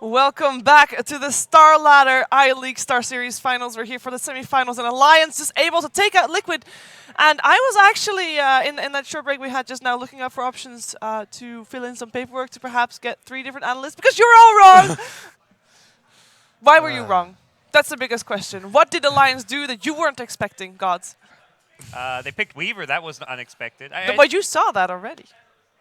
Welcome back to the Star Ladder I-League Star Series Finals. We're here for the semifinals, and Alliance just able to take out Liquid. And I was actually, in that short break we had just now, looking up for options to fill in some paperwork to perhaps get 3 different analysts, because you're all wrong! Why were you wrong? That's the biggest question. What did Alliance do that you weren't expecting, Gods? They picked Weaver. That was unexpected. But you saw that already.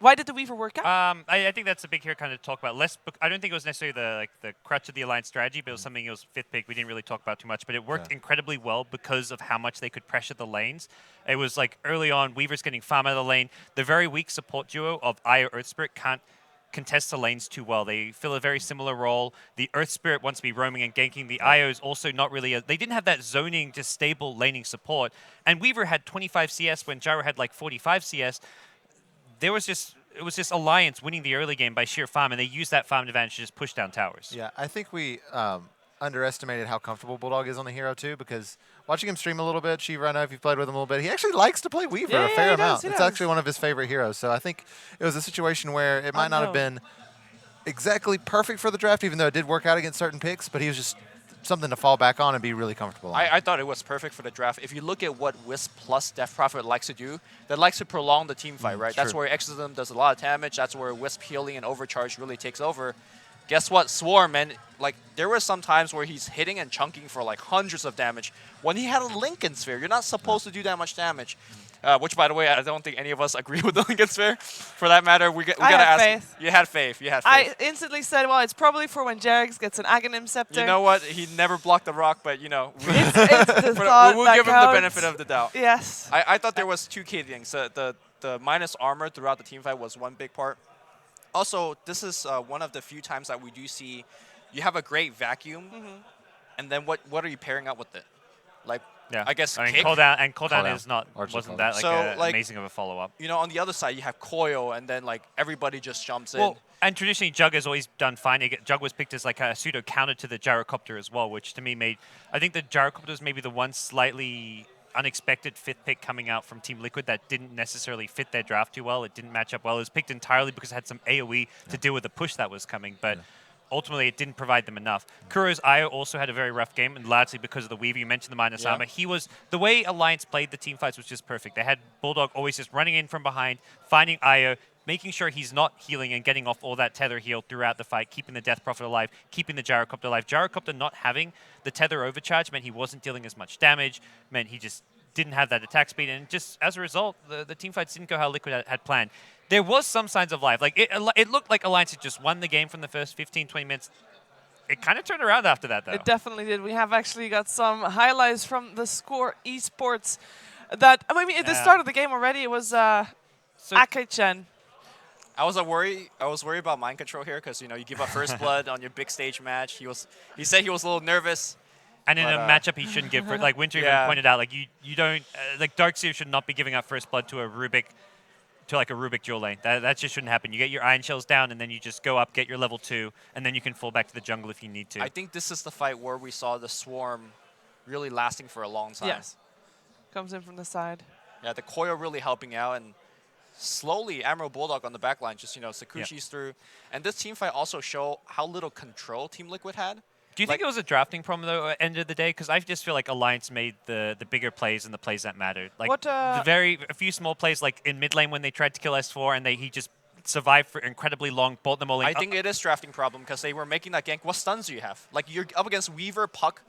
Why did the Weaver work out? I think that's a big here kind of talk about. I don't think it was necessarily the crutch of the Alliance strategy, but it was something it was fifth pick. We didn't really talk about too much, but it worked incredibly well because of how much they could pressure the lanes. It was like early on, Weaver's getting farm out of the lane. The very weak support duo of Io Earth Spirit can't contest the lanes too well. They fill a very similar role. The Earth Spirit wants to be roaming and ganking. The Io is also not really they didn't have that zoning, just stable laning support. And Weaver had 25 CS when Gyro had like 45 CS. It was just Alliance winning the early game by sheer farm, and they used that farm advantage to just push down towers. Yeah, I think we underestimated how comfortable Bulldog is on the hero too, because watching him stream a little bit, Shiva, I know if you've played with him a little bit, he actually likes to play Weaver a fair amount. It's actually one of his favorite heroes. So I think it was a situation where it might not have been exactly perfect for the draft, even though it did work out against certain picks, but he was just something to fall back on and be really comfortable on. I thought it was perfect for the draft. If you look at what Wisp plus Death Prophet likes to do, that likes to prolong the team fight, right? That's where Exorcism does a lot of damage. That's where Wisp healing and Overcharge really takes over. Guess what? Swarm, man, like, there were some times where he's hitting and chunking for like hundreds of damage. When he had a Lincoln Sphere, you're not supposed to do that much damage. Which, by the way, I don't think any of us agree with the Lincoln Sphere. For that matter, we gotta ask. Faith. You had faith. You had faith. I instantly said, well, it's probably for when Jarex gets an Aghanim Scepter. You know what? He never blocked the rock, but you know, it's the thought we'll that give him the counts. benefit of the doubt. Yes. I thought there was two key things. The minus armor throughout the team fight was one big part. Also, this is one of the few times that we do see you have a great vacuum, and then what are you pairing up with it? Like, I guess I mean, kick. cooldown is not wasn't that like amazing of a follow up. You know, on the other side you have coil, and then like everybody just jumps in. And traditionally, Jug has always done fine. Jug was picked as like a pseudo counter to the Gyrocopter as well, which to me made I think the Gyrocopter was maybe the one slightly unexpected fifth pick coming out from Team Liquid that didn't necessarily fit their draft too well. It didn't match up well. It was picked entirely because it had some AoE to deal with the push that was coming, but ultimately it didn't provide them enough. Kuro's Io also had a very rough game, and largely because of the Weaver. You mentioned the minus armor. The way Alliance played the team fights was just perfect. They had Bulldog always just running in from behind, finding Io, making sure he's not healing and getting off all that tether heal throughout the fight, keeping the Death Prophet alive, keeping the Gyrocopter alive. Gyrocopter not having the tether overcharge meant he wasn't dealing as much damage, meant he just didn't have that attack speed, and just as a result, the team fights didn't go how Liquid had planned. There was some signs of life. Like it looked like Alliance had just won the game from the first 15, 20 minutes. It kind of turned around after that, though. It definitely did. We have actually got some highlights from the Score Esports that, I mean, at the start of the game already, it was Ake-Chen. I was worried about mind control here because, you know, you give up first blood on your big stage match. He said he was a little nervous. And in a matchup he shouldn't give, like WinteR even pointed out, like you don't, like Darkseer should not be giving up first blood to a Rubik, like a Rubik dual lane. That just shouldn't happen. You get your Iron Shells down, and then you just go up, get your level 2, and then you can fall back to the jungle if you need to. I think this is the fight where we saw the Swarm really lasting for a long time. Yes. Comes in from the side. Yeah, the coil really helping out, and slowly Admiral Bulldog on the back line, just, you know, Sakuchi's through. And this team fight also show how little control Team Liquid had. Do you think it was a drafting problem, though, at the end of the day? Because I just feel like Alliance made the bigger plays and the plays that mattered. Like a few small plays, like in mid lane when they tried to kill S4 and he just survived for incredibly long, bought them all in. I think it is drafting problem because they were making that gank. What stuns do you have? Like, you're up against Weaver, Puck,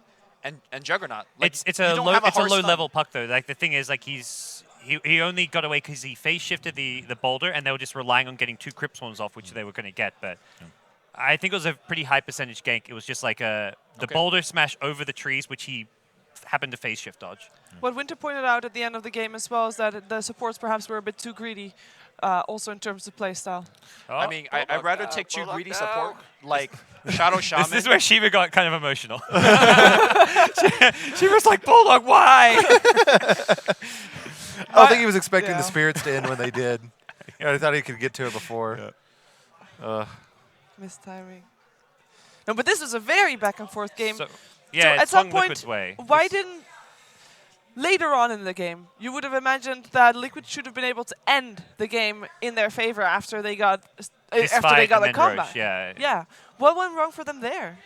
and Juggernaut. Like, it's a low level Puck, though. Like, the thing is, like, he only got away because he phase shifted the boulder, and they were just relying on getting 2 Crypt Swarms off, which they were going to get, but. I think it was a pretty high percentage gank. It was just like the boulder smash over the trees, which he happened to phase shift dodge. What WinteR pointed out at the end of the game as well is that the supports perhaps were a bit too greedy, also in terms of playstyle. I mean, I'd rather take 2 greedy support, like Shadow Shaman. This is where Shiva got kind of emotional. She was like, Bulldog, why? I don't think he was expecting the spirits to end when they did. I thought he could get to it before. Mistiming. No, but this was a very back and forth game. So at some point, Liquid's way. Why didn't later on in the game you would have imagined that Liquid should have been able to end the game in their favor after they got this after fight they got and the then comeback. Roche, yeah. Yeah. What went wrong for them there?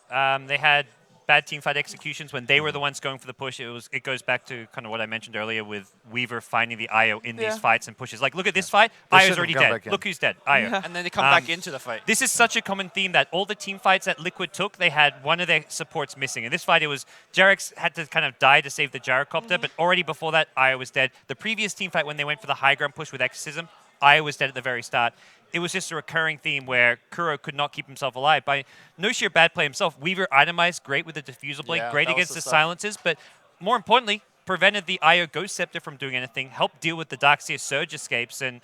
They had bad team fight executions when they were the ones going for the push. It goes back to kind of what I mentioned earlier with Weaver finding the IO in these fights and pushes. Like, look at this fight. IO's already dead. Look who's dead. IO. Yeah. And then they come back into the fight. This is such a common theme that all the team fights that Liquid took, they had one of their supports missing. In this fight, it was Jarek's had to kind of die to save the gyrocopter, but already before that, IO was dead. The previous team fight when they went for the high ground push with Exorcism, IO was dead at the very start. It was just a recurring theme where Kuro could not keep himself alive. By no sheer bad play himself, Weaver itemized great with the diffusal blade, great against the silences, but more importantly, prevented the IO Ghost Scepter from doing anything, helped deal with the Darkseer Surge escapes, and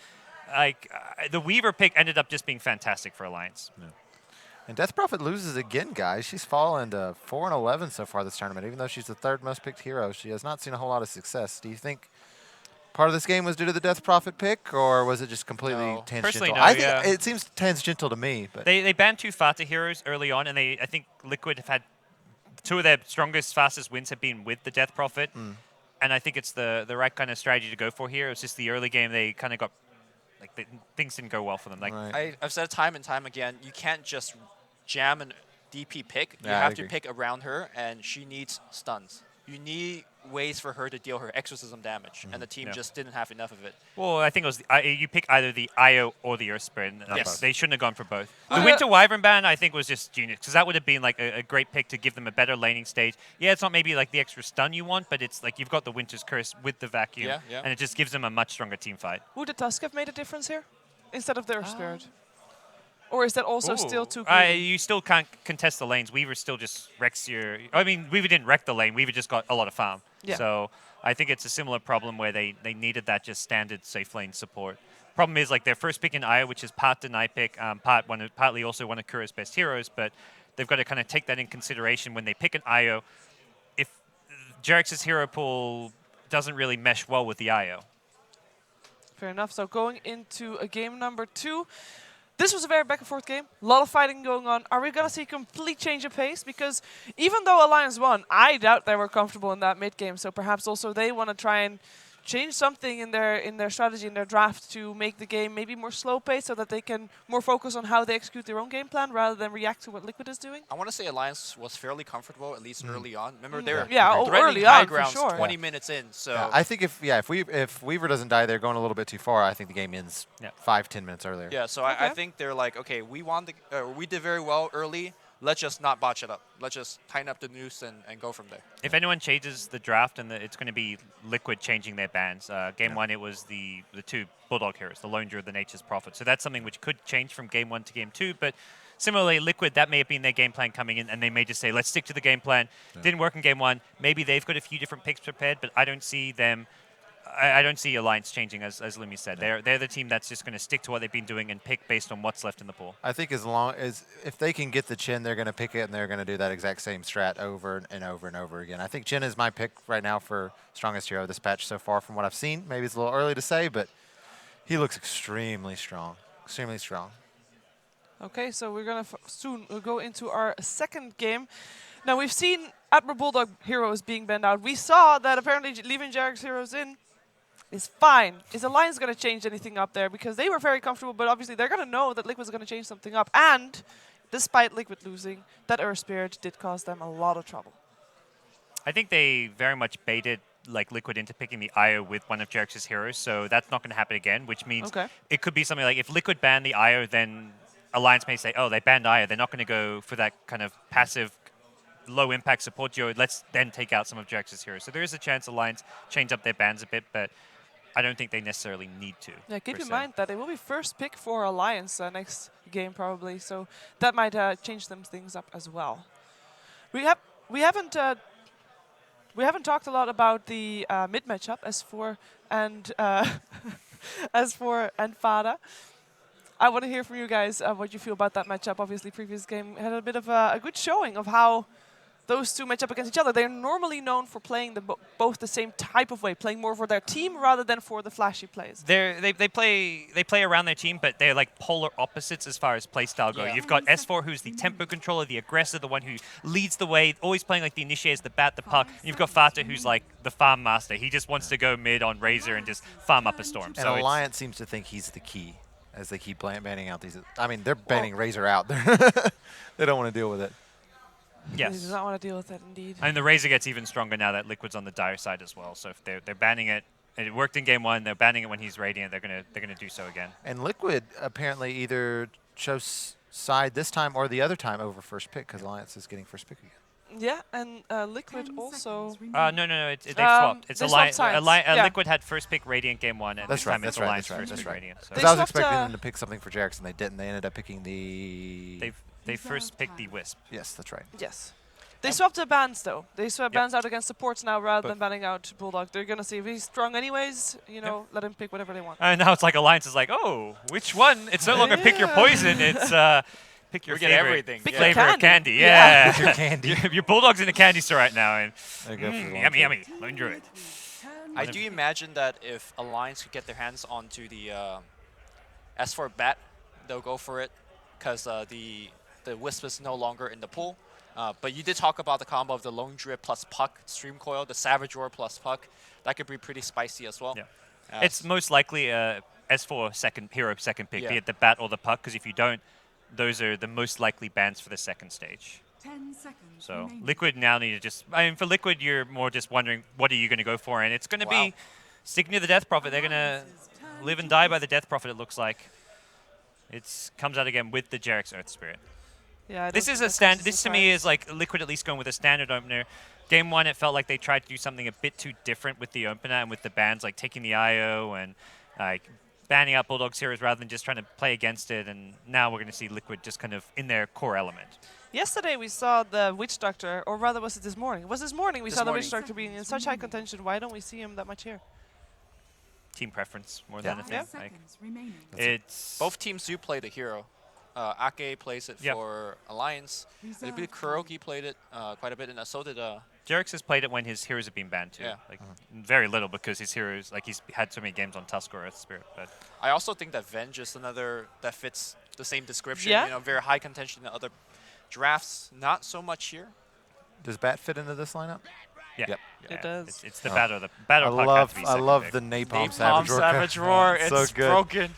the Weaver pick ended up just being fantastic for Alliance. Yeah. And Death Prophet loses again, guys. She's fallen to 4-11 so far this tournament. Even though she's the third most picked hero, she has not seen a whole lot of success. Do you think part of this game was due to the Death Prophet pick, or was it just completely tangential? Personally, no, I think it seems tangential to me. But they banned 2 Fata heroes early on, and I think Liquid have had 2 of their strongest, fastest wins have been with the Death Prophet. And I think it's the right kind of strategy to go for here. It's just the early game they kind of got, like, things didn't go well for them. Like, I've said time and time again, you can't just jam an DP pick. You Yeah, have to pick around her, and she needs stuns. You need ways for her to deal her exorcism damage, and the team just didn't have enough of it. well, I think it was you pick either the IO or the Earth Spirit. Yes. They shouldn't have gone for both. The Winter Wyvern ban, I think, was just genius, because that would have been like a great pick to give them a better laning stage. Yeah, it's not maybe like the extra stun you want, but it's like you've got the Winter's Curse with the vacuum, and it just gives them a much stronger team fight. Would the Tusk have made a difference here instead of their Spirit? Or is that also still too greedy? You still can't contest the lanes. Weaver still just wrecks your... I mean, Weaver didn't wreck the lane. Weaver just got a lot of farm. Yeah. So I think it's a similar problem where they needed that just standard safe lane support. Problem is, like, their first pick in Io, which is part deny pick, partly also one of Kuro's best heroes, but they've got to kind of take that in consideration when they pick an Io. If Jarek's hero pool doesn't really mesh well with the Io. Fair enough. So going into a game number 2. This was a very back-and-forth game. A lot of fighting going on. Are we going to see a complete change of pace? Because even though Alliance won, I doubt they were comfortable in that mid-game. So perhaps also they want to try and change something in their strategy, in their draft, to make the game maybe more slow-paced so that they can more focus on how they execute their own game plan rather than react to what Liquid is doing? I want to say Alliance was fairly comfortable, at least early on. Remember, they were threatening early high grounds for sure. 20 minutes in. So I think if Weaver doesn't die, they're going a little bit too far. I think the game ends 5-10 minutes earlier. yeah, so I think they're like, okay, we did very well early. Let's just not botch it up. Let's just tighten up the noose and go from there. If anyone changes the draft, and it's going to be Liquid changing their bans. Game 1, it was the 2 Bulldog heroes, the Lone Druid, the Nature's Prophet. So that's something which could change from Game 1 to Game 2. But similarly, Liquid, that may have been their game plan coming in, and they may just say, let's stick to the game plan. Didn't work in Game 1. Maybe they've got a few different picks prepared, but I don't see them... I don't see Alliance changing, as Lumi said. They're the team that's just going to stick to what they've been doing and pick based on what's left in the pool. I think as long as if they can get the Chin, they're going to pick it, and they're going to do that exact same strat over and over and over again. I think Chin is my pick right now for strongest hero this patch so far from what I've seen. Maybe it's a little early to say, but he looks extremely strong. Extremely strong. Okay, so we're going to soon go into our second game. Now, we've seen Admiral Bulldog heroes being banned out. We saw that apparently leaving Jarek's heroes in is fine. Is Alliance going to change anything up there? Because they were very comfortable, but obviously they're going to know that Liquid's going to change something up. And despite Liquid losing, that Earth Spirit did cause them a lot of trouble. I think they very much baited like Liquid into picking the IO with one of Jarek's heroes, so that's not going to happen again, which means it could be something like if Liquid banned the IO, then Alliance may say, oh, they banned IO. They're not going to go for that kind of passive low-impact support duo. Let's then take out some of Jarek's heroes. So there is a chance Alliance change up their bans a bit, but I don't think they necessarily need to. Yeah, keep in mind that it will be first pick for Alliance next game probably, so that might change them things up as well. We haven't talked a lot about the mid matchup S4 and S4 and Fada. I want to hear from you guys what you feel about that matchup. Obviously, previous game had a bit of a good showing of how those two match up against each other. They're normally known for playing both the same type of way, playing more for their team rather than for the flashy plays. They play around their team, but they're like polar opposites as far as playstyle go. You've got S4, who's the tempo controller, the aggressor, the one who leads the way, always playing like the initiators, the bat, the puck. And you've got Fata, who's like the farm master. He just wants to go mid on Razor and just farm up a storm. And Alliance seems to think he's the key as they keep banning out these. I mean, they're banning Razor out. They don't want to deal with it. They Yes. do not want to deal with that, indeed. And the Razor gets even stronger now that Liquid's on the dire side as well. So if they're banning it, and it worked in game 1, they're banning it when he's Radiant, they're gonna do so again. And Liquid apparently either chose side this time or the other time over first pick because Alliance is getting first pick again. Yeah, and Liquid also. No, they've swapped. It's they swapped sides. Yeah. Liquid had first pick Radiant game 1, and That's this right. time it's That's right. Alliance That's right. first That's pick right. Radiant. So Because I was swapped, expecting them to pick something for Jax, and they didn't. They ended up picking the. they first picked the Wisp. Yes, that's right. Yes. They swapped the bans, though. They swap Yep. bans out against supports now rather than banning out Bulldog. They're going to see if he's strong anyways, you know, let him pick whatever they want. And now it's like Alliance is like, oh, which one? It's no longer pick your poison. It's pick your We get favorite everything. Pick flavor your of candy. candy. Yeah. Your candy. your Bulldog's in the candy store right now, and There you go for the long yummy, term. yummy. Lone Druid. I do imagine that if Alliance could get their hands onto the S4 bat, they'll go for it because the Wisp is no longer in the pool. But you did talk about the combo of the Lone Druid plus Puck, Stream Coil, the Savage Roar plus Puck. That could be pretty spicy as well. Yeah. It's most likely S4 hero second pick, Yeah. be it the bat or the Puck, because if you don't, those are the most likely bans for the second stage. 10 seconds So remaining. Liquid now need to just, I mean, for Liquid, you're more just wondering, what are you going to go for? And it's going to be sticking to the Death Prophet. They're going to live and die by the Death Prophet, it looks like. It comes out again with the Jarek's Earth Spirit. Yeah, This is a standard. This to me is like Liquid at least going with a standard opener. Game 1, it felt like they tried to do something a bit too different with the opener and with the bans, like taking the IO and like banning out Bulldog's heroes rather than just trying to play against it. And now we're going to see Liquid just kind of in their core element. Yesterday we saw the Witch Doctor, or rather was it this morning? It was this morning we This saw the morning. Witch Doctor being in such high contention. Why don't we see him that much here? Team preference more than 5 anything. Like, seconds remaining. it's Both teams do play the hero. Ake plays it for Alliance. I believe Kuroki played it quite a bit, and so did Jarek's has played it when his heroes have been banned too. Yeah. Like very little because his heroes, like he's had so many games on Tusk or Earth Spirit. But I also think that Venge is another that fits the same description. Yeah. You know, very high contention in other drafts. Not so much here. Does Bat fit into this lineup? yeah, Yep. It does. It's the battle. The battle. I Puck love has to be I second love pick. the Napalm Napalm Savage Roar. Savage Roar. So It's good. broken.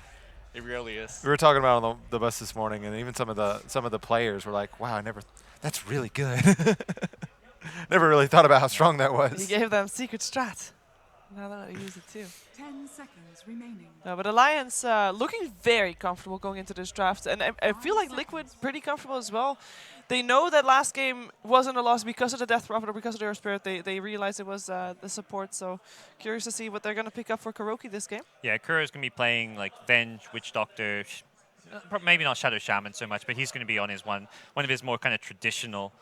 It really is. We were talking about on the bus this morning, and even some of the players were like, "Wow, that's really good." Never really thought about how strong that He was. gave them secret strat. Now they're going to use it too. 10 seconds remaining. No, but Alliance looking very comfortable going into this draft, and I feel like Liquid pretty comfortable as well. They know that last game wasn't a loss because of the Death Prophet or because of their Spirit. They realized it was the support, so curious to see what they're going to pick up for Kuroki this game. Yeah, Kuro's going to be playing like Venge, Witch Doctor, maybe not Shadow Shaman so much, but he's going to be on his one of his more kind of traditional,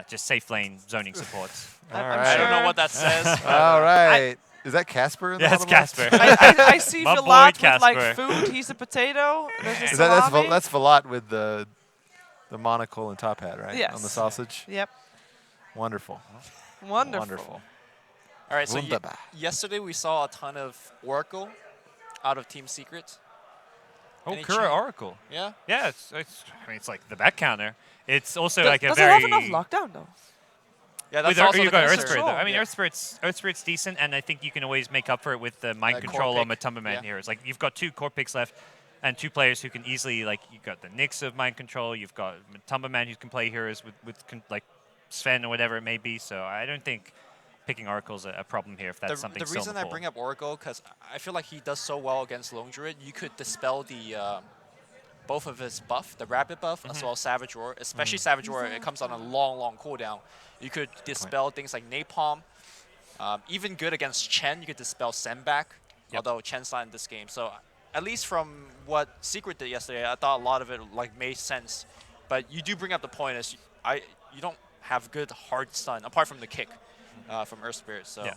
just safe lane zoning supports. All I'm right. I don't know sure- what that says. All right. Is that Casper? In the Yeah, it's bottom left? Casper. I see My boy Vlad with like Casper. food. He's a potato. There's a Is that's salami. that's Velat with the monocle and top hat, right? Yes. On the sausage. Yep. Wonderful. Wonderful. Wonderful. All right, so Wunderbar. yesterday we saw a ton of Oracle out of Team Secret. Oh, Any Kuro chan- Oracle. Yeah. Yeah, it's like the back counter. It's also Does, like a does very it have enough lockdown though? Yeah, that's with also you the got Earth concern. Spirit though. I mean, Yeah. Earth Spirit's decent, and I think you can always make up for it with the Mind Core Control or pick. Matumba Man Yeah. heroes. Like you've got 2 core picks left, and 2 players who can easily you've got the Nyx of Mind Control, you've got Matumba Man who can play heroes with like Sven or whatever it may be. So I don't think picking Oracle's a problem here if that's something The still in reason the I pool. bring up Oracle because I feel like he does so well against Lone Druid. You could dispel the both of his buff, the Rapid buff, as well as Savage Roar. Especially Savage Roar, it comes on a long cooldown. You could dispel things like Napalm. Even good against Chen, you could dispel Sembak, although Chen's not in this game. So at least from what Secret did yesterday, I thought a lot of it made sense. But you do bring up the point is you don't have good hard stun apart from the kick from Earth Spirit. So Yeah.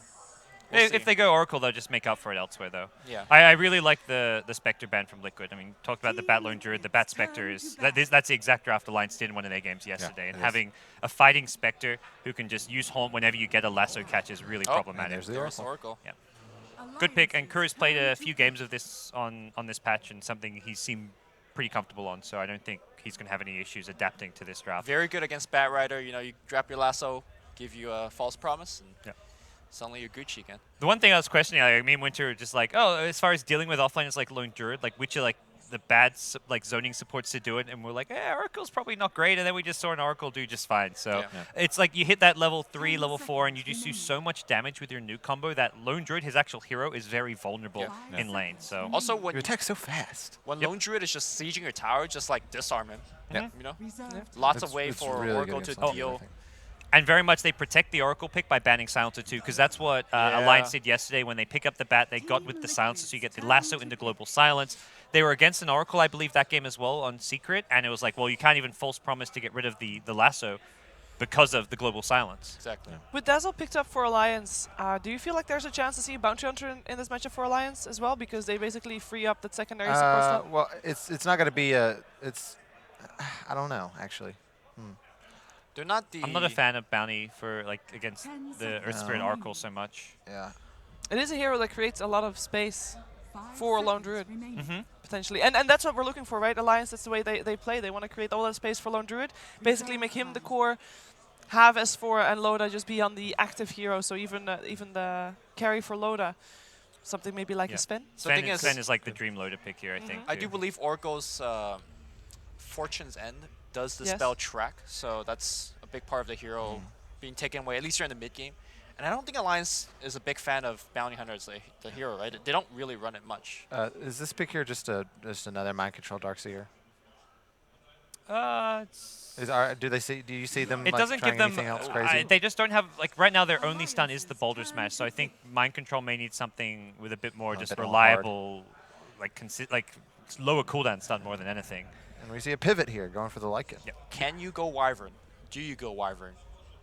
we'll If see. they go Oracle, they'll just make up for it elsewhere, though. Yeah. I really like the Spectre ban from Liquid. I mean, talked about the Bat Lone Druid. The Bat Spectre that's the exact draft Alliance did in one of their games yesterday. And it is. having a fighting Spectre who can just use Haunt whenever you get a lasso catch is really problematic. there's the There's Oracle. Oracle. Yeah. Good pick. And Kuru's played a few games of this on this patch and something he seemed pretty comfortable on. So I don't think he's going to have any issues adapting to this draft. Very good against Bat Rider. You know, you drop your lasso, give you a false promise, and Yeah. suddenly you're Gucci again. The one thing I was questioning, me and WinteR were just like, oh, as far as dealing with offlane, it's like Lone Druid, like which are like the bad like zoning supports to do it, and we're like, Oracle's probably not great, and then we just saw an Oracle do just fine. So it's like you hit that level 3, level 4, and you just do so much damage with your nuke combo that Lone Druid, his actual hero, is very vulnerable in lane. So Also, when You attack so fast. when Lone Druid is just sieging your tower, just like disarm him. Yeah. You know, Reserve lots of It's- way it's for really good Oracle to against Lone Druid, I deal. think. And very much they protect the Oracle pick by banning Silencer too, because that's what Alliance did yesterday when they pick up the bat. They got with the Silencer, so you get the lasso into Global Silence. They were against an Oracle, I believe, that game as well on Secret, and it was like, well, you can't even false promise to get rid of the lasso because of the Global Silence. Exactly. With Dazzle picked up for Alliance, do you feel like there's a chance to see Bounty Hunter in this matchup for Alliance as well? Because they basically free up that secondary support slot? Well, it's not going to be a. I don't know actually. They're not the. I'm not a fan of Bounty for like against 10 the Earth Spirit seconds. Oracle so much. Yeah. It is a hero that creates a lot of space 5 for a Lone seconds Druid. remaining. potentially. And that's what we're looking for, right? Alliance, that's the way they play. They want to create all that space for Lone Druid, basically make him the core, have S4 and Loda just be on the active hero, so even the carry for Loda, something maybe like a Sven. So the Sven, thing Sven is, is like the dream loader pick here, I think. I do believe Oracle's Fortune's End does the Yes. spell track, so that's a big part of the hero being taken away, at least during the mid game. And I don't think Alliance is a big fan of Bounty Hunter as the hero, right? They don't really run it much. Is this pick here just another mind control Darkseer? Do you see them? It like, doesn't trying give them. anything else crazy? They just don't have like right now. Their only stun is the Boulder Smash, so I think Mind Control may need something with a bit more just bit more hard. reliable, like lower cooldown stun more than anything. And we see a pivot here going for the Lycan. Yep. Can you go Wyvern? Do you go Wyvern?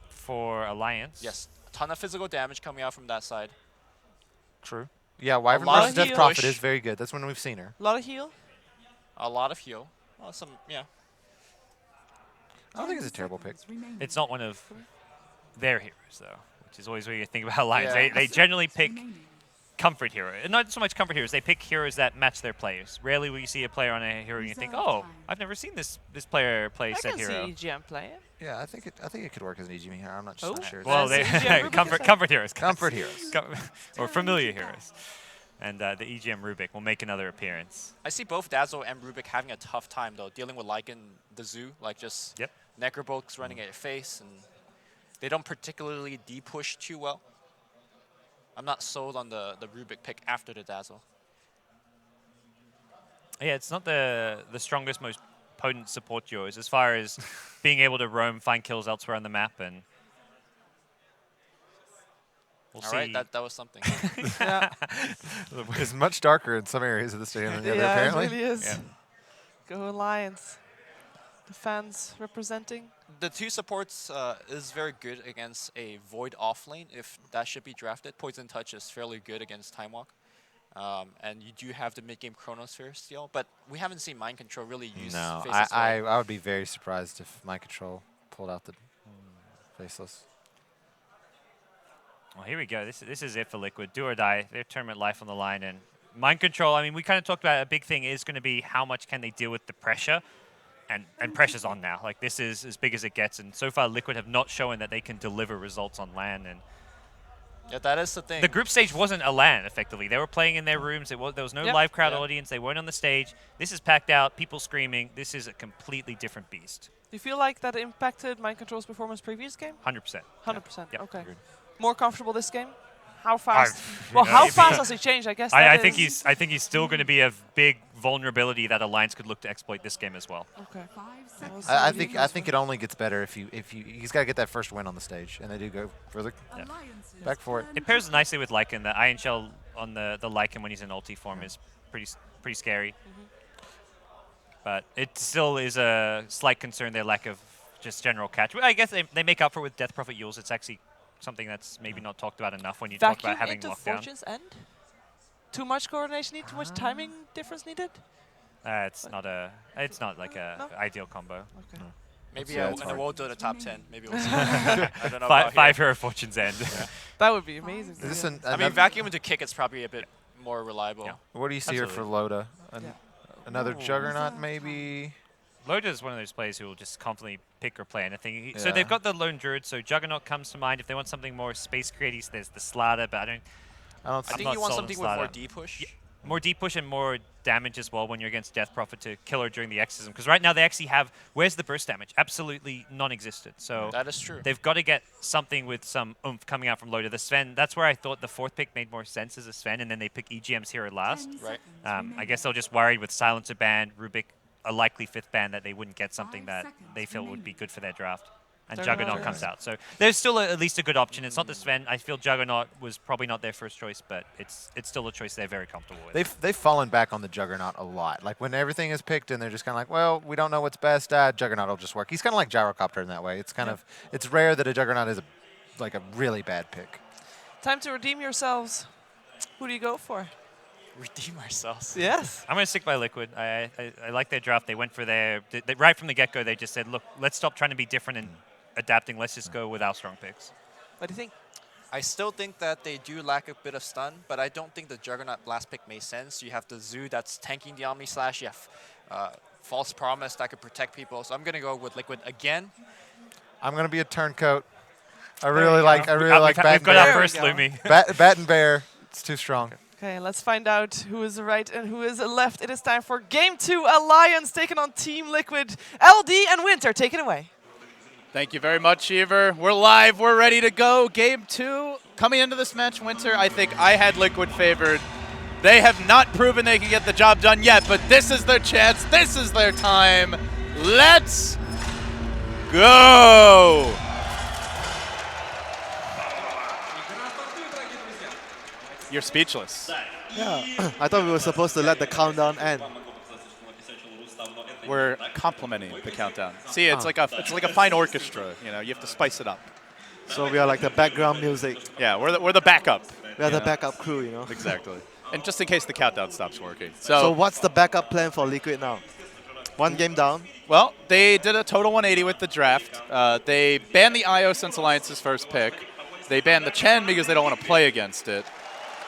For Alliance. Yes. A ton of physical damage coming out from that side. True. Yeah, Wyvern lot versus of Death heal. Prophet is very good. That's when we've seen her. A lot of heal. A lot of heal. Well, some, yeah. I don't think it's a terrible pick. Remaining. It's not one of their heroes though, which is always what you think about Alliance. Yeah. They generally pick Remaining. comfort hero, and not so much comfort heroes. They pick heroes that match their players. Rarely will you see a player on a hero and you think, Reserve oh, time. I've never seen this player play I said can hero. see EGM play it. Yeah, I think it could work as an EGM here. I'm not Oh. so sure. Well, That's they EGM Rubik, comfort is comfort heroes. guys. Comfort heroes. Or familiar heroes. And the EGM Rubik will make another appearance. I see both Dazzle and Rubik having a tough time, though, dealing with Lycan, the Zoo, like just Yep. Necrobolts running at your face, and they don't particularly D-push too well. I'm not sold on the Rubik pick after the Dazzle. Yeah, it's not the strongest, most potent support duos as far as being able to roam, find kills elsewhere on the map, and we'll All see. right, that was something. Yeah, It's much darker in some areas of the stadium than the other, apparently. it really is. Yeah. Go Alliance. The fans representing. The two supports is very good against a Void offlane if that should be drafted. Poison Touch is fairly good against Time Walk. And you do have the mid-game Chronosphere still, but we haven't seen Mind Control really used No, Faceless I well. would be very surprised if Mind Control pulled out the Faceless. Well, here we go. This is it for Liquid. Do or die. Their tournament life on the line. And Mind Control, I mean, we kind of talked about a big thing is going to be how much can they deal with the pressure. And pressure's on now. Like, this is as big as it gets. And so far, Liquid have not shown that they can deliver results on LAN. And Yeah, that is the thing. the group stage wasn't a LAN, effectively. They were playing in their rooms. There was no Yep. live crowd Yeah. audience. They weren't on the stage. This is packed out, people screaming. This is a completely different beast. Do you feel like that impacted Mind Control's performance previous game? 100%. 100%. Yep. Okay. More comfortable this game? How fast? I've- Well, you how know, fast has he changed? I guess. I that think is- he's still going to be a big vulnerability that Alliance could look to exploit this game as well. Okay. 5 seconds. I think it only gets better if he's got to get that first win on the stage, and they do go further. Alliance's Back for it. turn It pairs has nicely with Lycan. The Iron Shell on the Lycan when he's in ulti form is pretty scary. But it still is a slight concern, their lack of just general catch. Well, I guess they make up for it with Death Prophet Yules. It's actually something that's maybe not talked about enough when you talk Vacuum about having into lockdown. Fortune's End? Too much coordination needed? Too much timing difference needed? It's not like a No? ideal combo. Okay. Maybe Yeah, in it's the hard. World Dota top 10. Maybe we'll see. I don't know about Five here. Hero Fortune's End. That would be amazing. Is this yeah. an, I mean, another- vacuum into kick is probably a bit more reliable. Yeah. what do you see here for Loda? Yeah. Another Ooh. Juggernaut, maybe? Loda is one of those players who will just confidently pick or play anything. So Yeah. they've got the Lone Druid, so Juggernaut comes to mind. If they want something more space creative, there's the Slaughter, but I don't. I don't I see. think not you want sold on something with more Slaughter. D push. more deep push and more damage as well when you're against Death Prophet to kill her during the exorcism. Because right now they actually have, where's the burst damage? Absolutely non-existent. So That is true. they've got to get something with some oomph coming out from Loader. The Sven, that's where I thought the fourth pick made more sense as a Sven, and then they pick EGM's hero last. Right. I guess they're just worried with Silencer ban, Rubik, a likely fifth ban, that they wouldn't get something 5 that seconds they feel would be good for their draft. And Juggernaut. Juggernaut comes out. So there's still at least a good option. It's not the Sven. I feel Juggernaut was probably not their first choice, but it's still a choice they're very comfortable with. They've fallen back on the Juggernaut a lot. Like when everything is picked and they're just kind of like, well, we don't know what's best. Juggernaut will just work. He's kind of like Gyrocopter in that way. It's kind of it's rare that a Juggernaut is like a really bad pick. Time to redeem yourselves. Who do you go for? Redeem ourselves. Yes. I'm going to stick by Liquid. I like their draft. They went for right from the get-go, they just said, look, let's stop trying to be different and adapting. Let's just go with our strong picks. What do you think? I still think that they do lack a bit of stun, but I don't think the Juggernaut blast pick makes sense. You have the Zoo that's tanking the Omni Slash. You have False Promise that could protect people. So I'm going to go with Liquid again. I'm going to be a turncoat. I we really go. like Bat We've and got our Bear. first There we Lumi. Bat and Bear. It's too strong. Okay, let's find out who is right and who is left. It is time for Game 2 Alliance taking on Team Liquid. LD and WinteR, take it away. Thank you very much, Ever. We're live. We're ready to go. Game 2. Coming into this match, WinteR, I think I had Liquid favored. They have not proven they can get the job done yet, but this is their chance. This is their time. Let's go. You're speechless. Yeah, I thought we were supposed to let the countdown end. We're complimenting the countdown. See, it's like a fine orchestra. You know, you have to spice it up. So we are like the background music. Yeah, we're the backup. We are the Yeah. backup crew, you know. Exactly. And just in case the countdown stops working. So what's the backup plan for Liquid now? One game down. Well, they did a total 180 with the draft. They banned the IO since Alliance's first pick. They banned the Chen because they don't want to play against it.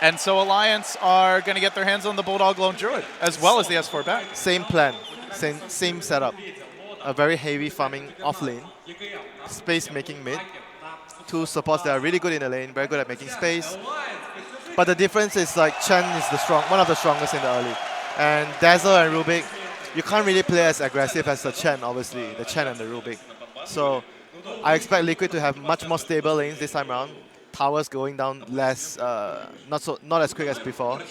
And so Alliance are going to get their hands on the Bulldog Lone Druid, as well as the S4 back. Same plan, same setup. A very heavy farming off lane, space making mid. Two supports that are really good in the lane, very good at making space. But the difference is like Chen is one of the strongest in the early. And Dazzle and Rubik, you can't really play as aggressive as the Chen, obviously, the Chen and the Rubik. So I expect Liquid to have much more stable lanes this time around. Towers going down less, not as quick as before.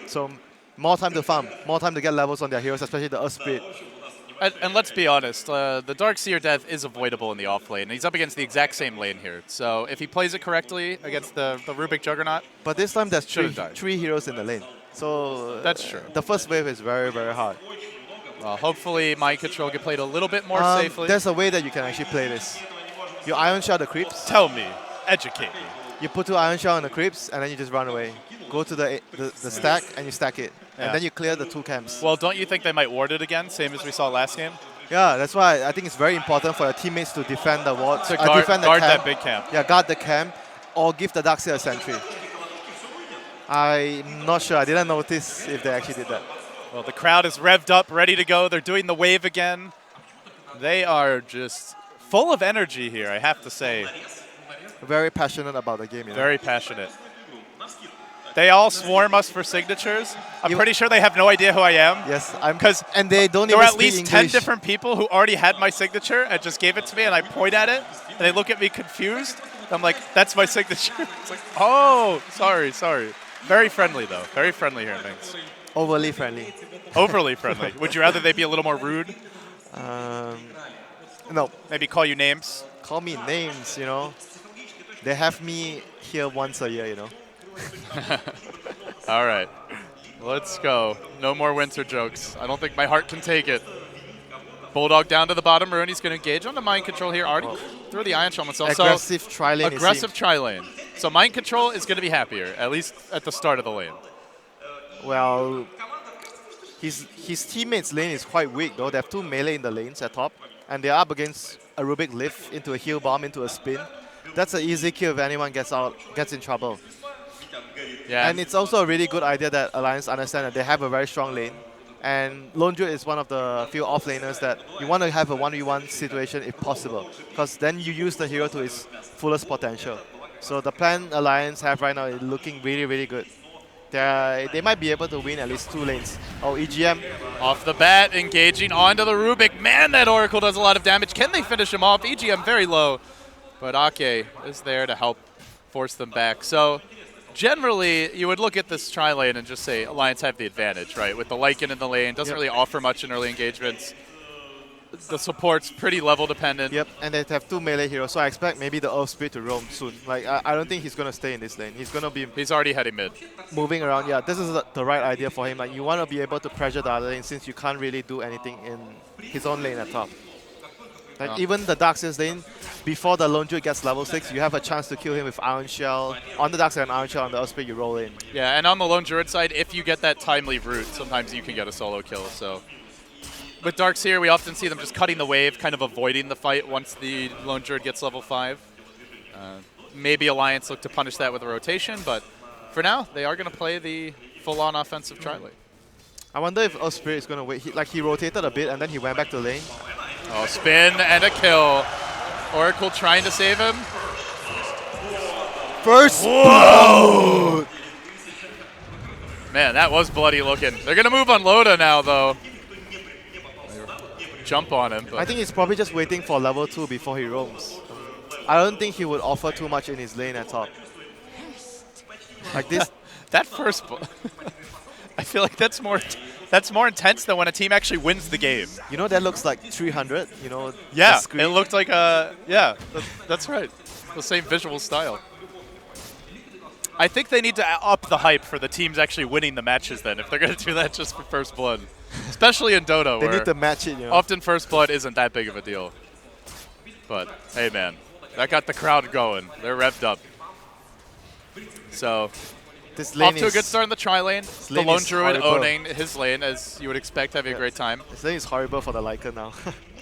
So more time to farm, more time to get levels on their heroes, especially the Earth Spirit. And let's be honest, the Darkseer death is avoidable in the off lane. And he's up against the exact same lane here. So if he plays it correctly against the Rubik Juggernaut, but this time there's Should've died. three heroes in the lane. So That's true. The first wave is very, very hard. well, hopefully Mind Control can play it a little bit more safely. There's a way that you can actually play this. You Iron Shot the creeps. Tell me, educate me. You put 2 Iron Shot on the creeps, and then you just run away. Go to the stack, and you stack it. Yeah. And then you clear the 2 camps. Well, don't you think they might ward it again, same as we saw last game? Yeah, that's why I think it's very important for your teammates to defend the ward. To guard defend the that camp. big camp. Yeah, guard the camp, or give the Darkseer a sentry. I'm not sure. I didn't notice if they actually did that. Well, the crowd is revved up, ready to go. They're doing the wave again. They are just full of energy here, I have to say. Very passionate about the game. You know? Very passionate. They all swarm us for signatures. I'm pretty sure they have no idea who I am. Yes, and they don't There even were at speak least English. 10 different people who already had my signature and just gave it to me, and I point at it, and they look at me confused. I'm like, that's my signature. It's like, oh, sorry. Very friendly, though. Very friendly here in Mings. Overly friendly. Overly friendly. Would you rather they be a little more rude? No, Maybe call you names? call me names, you know. They have me here once a year, you know. All right. Let's go. No more WinteR jokes. I don't think my heart can take it. Bulldog down to the bottom. Rooney's going to engage on the Mind Control here. Already threw the Ion Shell himself. Aggressive tri-lane. Aggressive tri-lane. So Mind Control is going to be happier, at least at the start of the lane. Well, his teammates' lane is quite weak, though. They have 2 melee in the lanes at top, and they're up against a Rubik lift into a heal bomb into a spin. That's an easy kill if anyone gets in trouble. Yeah. And it's also a really good idea that Alliance understand that they have a very strong lane. And Lone Druid is one of the few off-laners that you want to have a 1v1 situation if possible, because then you use the hero to its fullest potential. So the plan Alliance have right now is looking really, really good. They might be able to win at least 2 lanes. Oh, EGM. Off the bat, engaging onto the Rubik. Man, that Oracle does a lot of damage. Can they finish him off? EGM very low, but Ake is there to help force them back. So generally, you would look at this tri-lane and just say Alliance have the advantage, right? With the Lycan in the lane, doesn't really offer much in early engagements. The support's pretty level dependent. Yep, and they have 2 melee heroes, so I expect maybe the Earth Spirit to roam soon. Like, I don't think he's going to stay in this lane. He's going to be He's already heading mid. moving around. Yeah, this is the right idea for him. Like, you want to be able to pressure the other lane since you can't really do anything in his own lane at top. Like, even the Darkseid's lane, before the Lone Druid gets level 6, you have a chance to kill him with Iron Shell. On the Darkseid and Iron Shell, on the Earth Spirit, you roll in. Yeah, and on the Lone Druid side, if you get that timely route, sometimes you can get a solo kill. So with Darkseer, we often see them just cutting the wave, kind of avoiding the fight once the Lone Druid gets level 5. Maybe Alliance look to punish that with a rotation, but for now, they are going to play the full-on offensive tri-lane. I wonder if Earth Spirit is going to wait. He rotated a bit and then he went back to lane. Oh, spin and a kill. Oracle trying to save him. First Whoa! Man, that was bloody looking. They're going to move on Loda now, though. Jump on him. But I think he's probably just waiting for level 2 before he roams. I don't think he would offer too much in his lane at top. Like this. that first I feel like that's more intense than when a team actually wins the game. You know, that looks like 300, you know. Yeah, the screen. it looked like a, yeah, that's right. The same visual style. I think they need to up the hype for the teams actually winning the matches then, if they're going to do that just for First Blood. Especially in Dota, They where need to match it, you know. often First Blood isn't that big of a deal. But, hey man, that got the crowd going. They're revved up. So, This lane off to a good start in the tri-lane. The lane Lone is Druid horrible. owning his lane, as you would expect, having a great time. This lane is horrible for the Lycan now.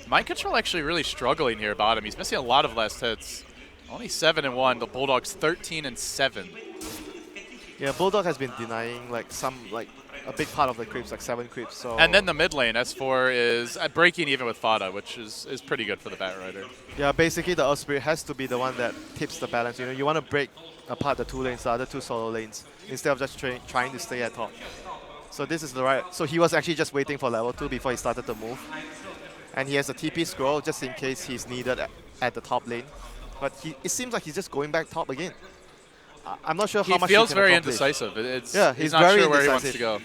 Mind Control actually really struggling here bottom. He's missing a lot of last hits. Only 7-1. The Bulldogs 13-7. Yeah, Bulldog has been denying like a big part of the creeps, like 7 creeps. So. And then the mid lane, S4 is breaking even with Fada, which is pretty good for the Batrider. Yeah, basically the Earth Spirit has to be the one that tips the balance. You know, you want to break apart the 2 lanes, the other 2 solo lanes, instead of just trying to stay at top. So this is the right. So he was actually just waiting for level 2 before he started to move, and he has a TP scroll just in case he's needed at the top lane. But it seems like he's just going back top again. I'm not sure how much he feels can very accomplish. indecisive. He's not very sure where he indecisive. wants to go.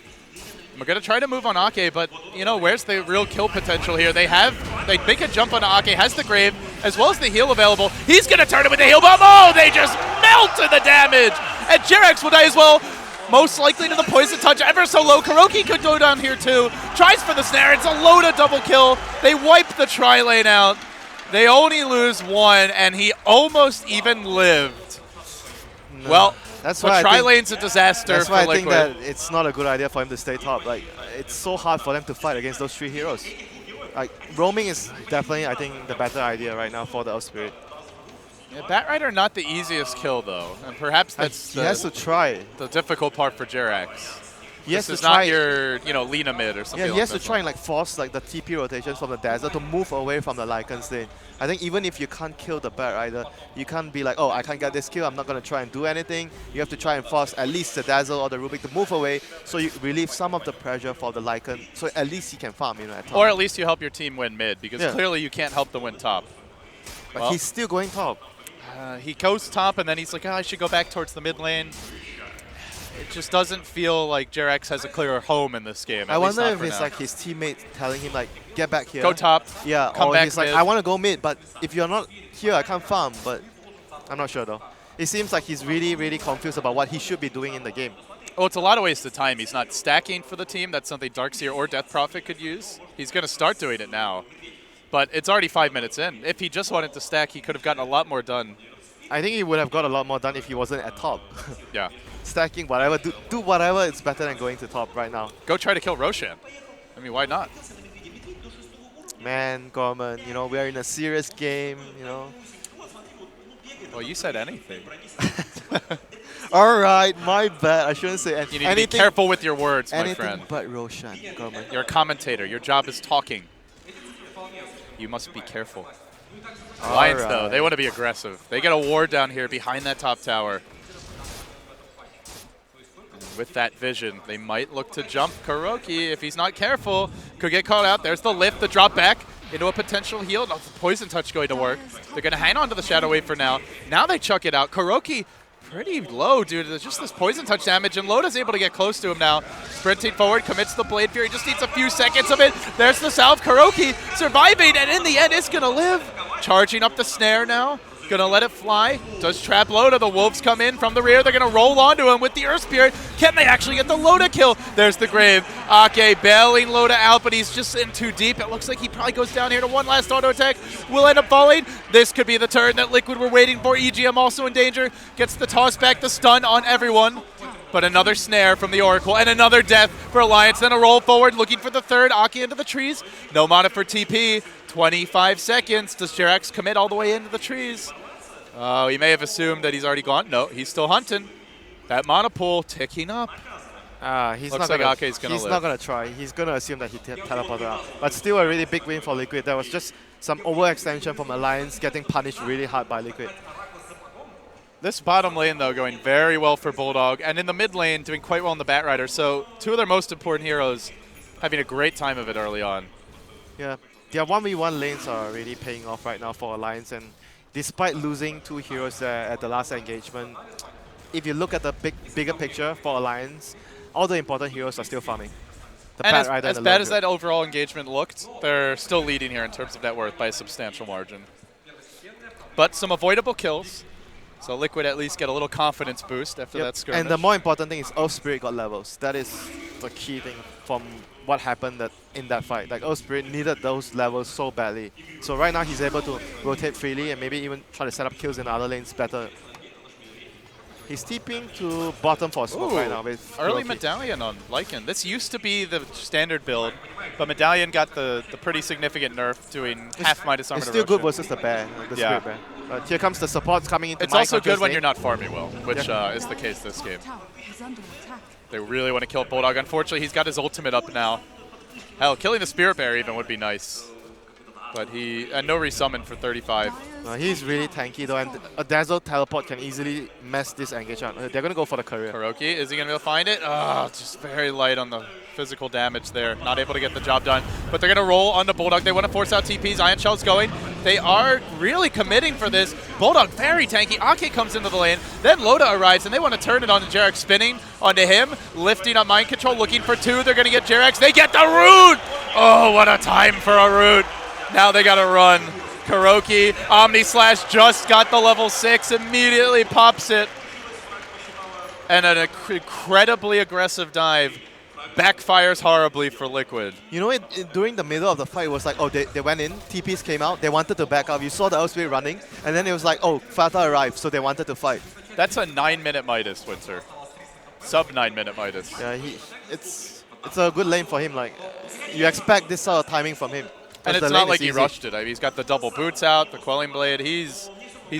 We're going to try to move on Ake, but, you know, where's the real kill potential here? They make a jump on Ake, has the Grave, as well as the heal available. He's going to turn it with the heal bomb. Oh, they just melted the damage. And Jerax will die as well. Most likely to the poison touch, ever so low. Kuroki could go down here too. Tries for the snare. It's a load of double kill. They wipe the tri-lane out. They only lose 1, and he almost even lived. No. Well, that's but why tri-lane's a disaster That's for why I Liquid. think that it's not a good idea for him to stay top. Like, it's so hard for them to fight against those 3 heroes. Like, roaming is definitely, I think, the better idea right now for the Earth Spirit. Yeah, Batrider not the easiest kill though, and perhaps that's He has to try. the difficult part for Jerax. This is is not your, Lina mid or something. Yeah, he like has to that. try and like force like the TP rotations from the Dazzle to move away from the Lycan's lane. I think even if you can't kill the Batrider, you can't be like, oh, I can't get this kill, I'm not going to try and do anything. You have to try and force at least the Dazzle or the Rubik to move away, so you relieve some of the pressure for the Lycan, so at least he can farm, at top. Or at least you help your team win mid, because Yeah. clearly you can't help them win top. But Well, he's still going top. he goes top, and then he's like, I should go back towards the mid lane. It just doesn't feel like Jerax has a clear home in this game. I wonder if it's like his teammate telling him like, get back here. Go top. Yeah, come or back he's like, mid. I want to go mid, but if you're not here, I can't farm. But I'm not sure though. It seems like he's really, really confused about what he should be doing in the game. Well, it's a lot of waste of time. He's not stacking for the team. That's something Darkseer or Death Prophet could use. He's going to start doing it now. But it's already 5 minutes in. If he just wanted to stack, he could have gotten a lot more done. I think he would have got a lot more done if he wasn't at top. Yeah. Stacking whatever, do whatever, it's better than going to top right now. Go try to kill Roshan. I mean, why not? Man, Gorman, we are in a serious game, Well, you said anything. All right, my bad. I shouldn't say anything. You need to be careful with your words, my anything friend. but Roshan, Gorman. You're a commentator. Your job is talking. You must be careful. Lions, though, they want to be aggressive. They get a ward down here behind that top tower. with that vision, they might look to jump Kuroki. If he's not careful, could get caught out. There's the lift, the drop back into a potential heal. Not the poison touch going to work. They're going to hang on to the Shadow Wave for now. Now they chuck it out. Kuroki pretty low due to just this poison touch damage, and Loda's able to get close to him now. Sprinting forward, commits the Blade Fury, just needs a few seconds of it. There's the salve. Kuroki surviving, and in the end, it's going to live. Charging up the snare now. Gonna let it fly. Does trap Loda. The Wolves come in from the rear. They're gonna roll onto him with the Earth Spirit. Can they actually get the Loda kill? There's the Grave. Ake bailing Loda out, but he's just in too deep. It looks like he probably goes down here to one last auto attack. Will end up falling. This could be the turn that Liquid were waiting for. EGM also in danger. Gets the toss back, the stun on everyone. But another snare from the Oracle and another death for Alliance. Then a roll forward looking for the third. Aki into the trees. No mana for TP. 25 seconds. Does Jerax commit all the way into the trees? Oh, he may have assumed that he's already gone. No, he's still hunting. That mana pool ticking up. He's Looks not like gonna, Ake's gonna He's live. not going to try. He's going to assume that he teleported out. But still a really big win for Liquid. There was just some overextension from Alliance getting punished really hard by Liquid. This bottom lane, though, going very well for Bulldog. And in the mid lane, doing quite well in the Batrider. So two of their most important heroes having a great time of it early on. Yeah, their 1v1 lanes are really paying off right now for Alliance. And despite losing 2 heroes at the last engagement, if you look at the bigger picture for Alliance, all the important heroes are still farming. The And Batrider as bad as that overall engagement looked, they're still leading here in terms of net worth by a substantial margin. But some avoidable kills. So Liquid at least get a little confidence boost after that skirmish. And the more important thing is Earth Spirit got levels. That is the key thing from what happened in that fight. Like Earth Spirit needed those levels so badly. So right now he's able to rotate freely and maybe even try to set up kills in other lanes better. He's TPing to bottom for a smoke right now with early Kuroki. Medallion on Lycan. This used to be the standard build, but Medallion got the pretty significant nerf, doing half minus armor. It's still good versus the bear, the Yeah. Spirit bear. Here comes the supports coming into It's my also good control when state. you're not farming well, which is the case this game. Tower is under attack. They really want to kill Bulldog. Unfortunately, he's got his ultimate up now. Hell, killing the Spirit Bear even would be nice. But and no resummon for 35. He's really tanky though, and a Dazzle teleport can easily mess this engage up. They're going to go for the career. Kuroki, is he going to be able to find it? Oh, just very light on the physical damage there. Not able to get the job done. But they're going to roll on the Bulldog. They want to force out TPs. Ion Shell's going. They are really committing for this. Bulldog very tanky. Ake comes into the lane. Then Loda arrives, and they want to turn it on to Jerax, spinning onto him, lifting up Mind Control, looking for 2. They're going to get Jerax. They get the root! Oh, what a time for a root. Now they got to run. Kuroki, Omni Slash just got the level 6, immediately pops it. And an incredibly aggressive dive backfires horribly for Liquid. You know, during the middle of the fight, it was like, oh, they went in, TPs came out, they wanted to back up. You saw the Earth Spirit running, and then it was like, oh, Fata arrived, so they wanted to fight. That's a 9-minute Midas, WinteR. Sub 9-minute Midas. Yeah, it's a good lane for him. Like, you expect this sort of timing from him. And it's not like he rushed it. I mean, he's got the double boots out, the Quelling Blade. He's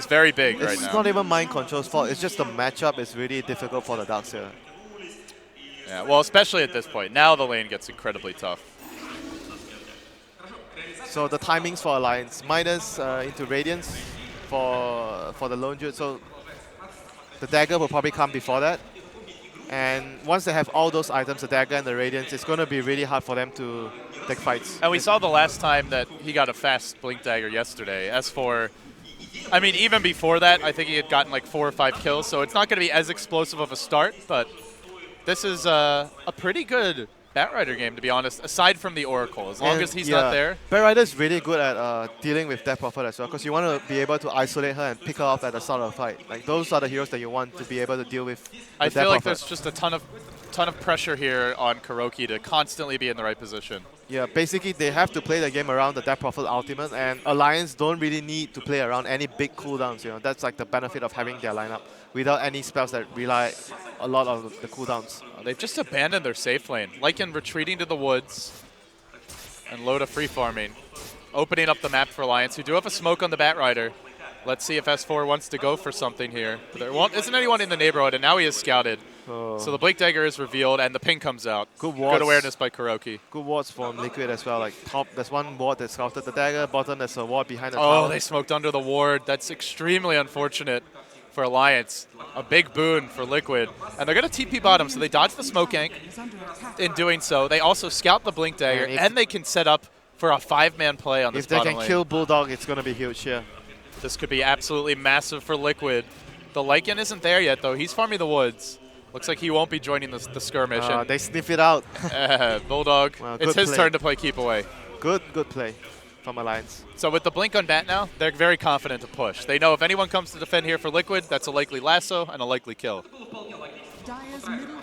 very big right now. It's not even Mind Control's fault. It's just the matchup is really difficult for the Darkseer. Yeah, well, especially at this point. Now the lane gets incredibly tough. So the timings for Alliance. Midas into Radiance for the Lone Druid. So the Dagger will probably come before that. And once they have all those items, the Dagger and the Radiance, it's going to be really hard for them to take fights. And we saw the last time that he got a fast Blink Dagger yesterday. As for, I mean, even before that, I think he had gotten like 4 or 5 kills. So it's not going to be as explosive of a start, but this is a pretty good Batrider game, to be honest, aside from the Oracle. As long as he's not there. Batrider is really good at dealing with Death Prophet as well, because you want to be able to isolate her and pick her off at the start of the fight. Like, those are the heroes that you want to be able to deal with. I feel like there's just a ton of pressure here on Kuroki to constantly be in the right position. Yeah, basically they have to play the game around the Death Prophet ultimate, and Alliance don't really need to play around any big cooldowns. You know, that's like the benefit of having their lineup without any spells that rely a lot on the cooldowns. They've just abandoned their safe lane. Lycan retreating to the woods, and Loda free farming, opening up the map for Alliance, who do have a smoke on the Batrider. Let's see if S4 wants to go for something here. But there isn't anyone in the neighborhood, and now he is scouted. Oh. So the Blink Dagger is revealed, and the ping comes out. Good wards. Good awareness by Kuroki. Good wards from Liquid as well. Like top, there's one ward that scouted the Dagger. Bottom, there's a ward behind the Oh, tower. they smoked under the ward. That's extremely unfortunate for Alliance. A big boon for Liquid. And they're going to TP bottom, so they dodge the smoke gank. In doing so, they also scout the Blink Dagger, and they can set up for a 5-man play on this bottom lane. If they can kill Bulldog, it's going to be huge here. This could be absolutely massive for Liquid. The Lycan isn't there yet, though. He's farming the woods. Looks like he won't be joining the skirmish. They sniff it out. Bulldog, it's his turn to play keep away. Good play from Alliance. So with the blink on bat now, they're very confident to push. They know if anyone comes to defend here for Liquid, that's a likely lasso and a likely kill.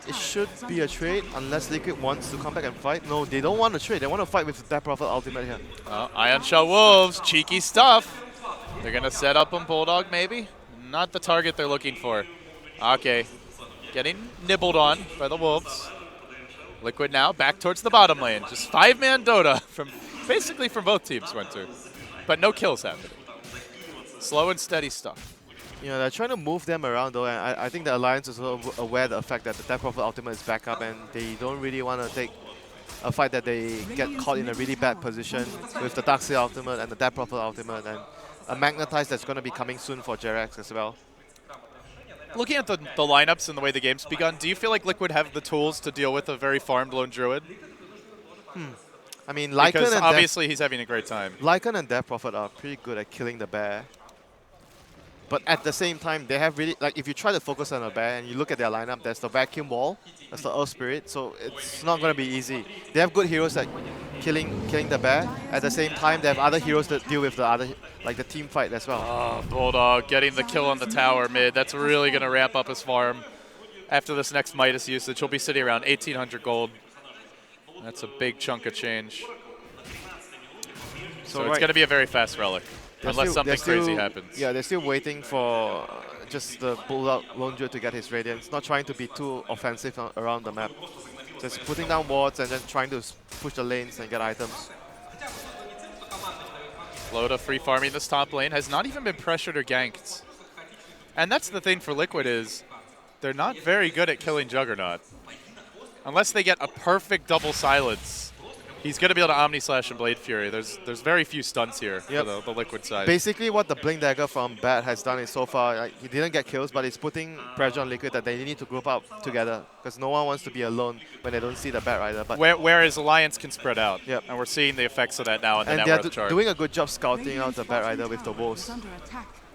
It should be a trade unless Liquid wants to come back and fight. No, they don't want to trade. They want to fight with Death Prophet ultimate here. Ion Shell Wolves, cheeky stuff. They're going to set up on Bulldog maybe. Not the target they're looking for. Okay, getting nibbled on by the Wolves. Liquid now back towards the bottom lane. Just 5-man Dota from basically from both teams, WinteR. But no kills happening. Slow and steady stuff. You know, they're trying to move them around though, and I think the Alliance is also aware of the fact that the Death Prophet ultimate is back up and they don't really want to take a fight that they get caught in a really bad position with the Darkseid ultimate and the Death Prophet ultimate and a Magnetize that's going to be coming soon for Jerax as well. Looking at the lineups and the way the game's begun, do you feel like Liquid have the tools to deal with a very farmed lone druid? I mean, Lycan because and obviously he's having a great time. Lycan and Death Prophet are pretty good at killing the bear. But at the same time, they have really, like, if you try to focus on a bear and you look at their lineup, there's the Vacuum Wall, that's the Earth Spirit, so it's not going to be easy. They have good heroes at killing the bear. At the same time, they have other heroes that deal with the other, like the team fight as well. Oh, Bulldog getting the kill on the tower mid. That's really going to ramp up his farm. After this next Midas usage, he'll be sitting around 1,800 gold. That's a big chunk of change. So it's going to be a very fast relic. Unless something crazy happens. Yeah, they're still waiting for just the Bulldog Lone Druid to get his Radiance. Not trying to be too offensive around the map. Just putting down wards and then trying to push the lanes and get items. Loda free farming this top lane. Has not even been pressured or ganked. And that's the thing for Liquid is they're not very good at killing Juggernaut. Unless they get a perfect double silence. He's going to be able to Omni Slash and Blade Fury. There's very few stunts here for the Liquid side. Basically, what the Blink Dagger from Bat has done is so far, like, he didn't get kills, but it's putting pressure on Liquid that they need to group up together because no one wants to be alone when they don't see the Bat Rider. But whereas Alliance can spread out, and we're seeing the effects of that now in the net worth chart. And they're doing a good job scouting out the Bat Rider with the wolves.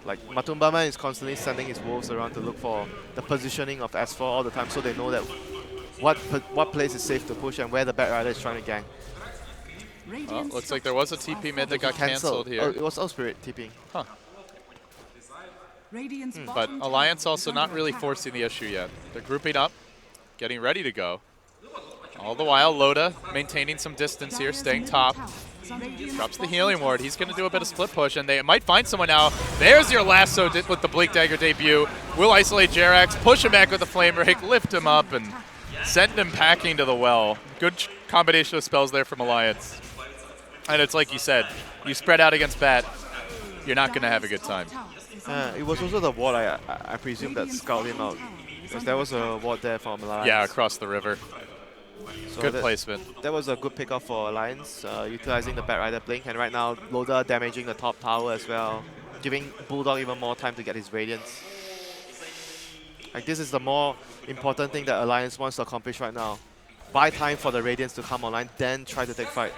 Like Matumbama is constantly sending his wolves around to look for the positioning of S4 all the time, so they know that what place is safe to push and where the Bat Rider is trying to gang. Oh, looks like there was a TP mid that got cancelled here. Oh, it was Earth Spirit TPing. Huh. But Alliance also not really forcing the issue yet. They're grouping up, getting ready to go. All the while, Loda maintaining some distance here, staying top. Drops the healing ward. He's going to do a bit of split push, and they might find someone now. There's your lasso with the Blink Dagger debut. We'll isolate Jerax, push him back with the Flame Rake, lift him up, and send him packing to the well. Good combination of spells there from Alliance. And it's like you said, you spread out against Bat, you're not going to have a good time. It was also the ward, I presume, that scouted him out. Because there was a ward there from Alliance. Yeah, across the river. So good placement. That was a good pickup for Alliance, utilizing the Bat Rider Blink. And right now, Loda damaging the top tower as well, giving Bulldog even more time to get his Radiance. Like, this is the more important thing that Alliance wants to accomplish right now. Buy time for the Radiance to come online, then try to take fight.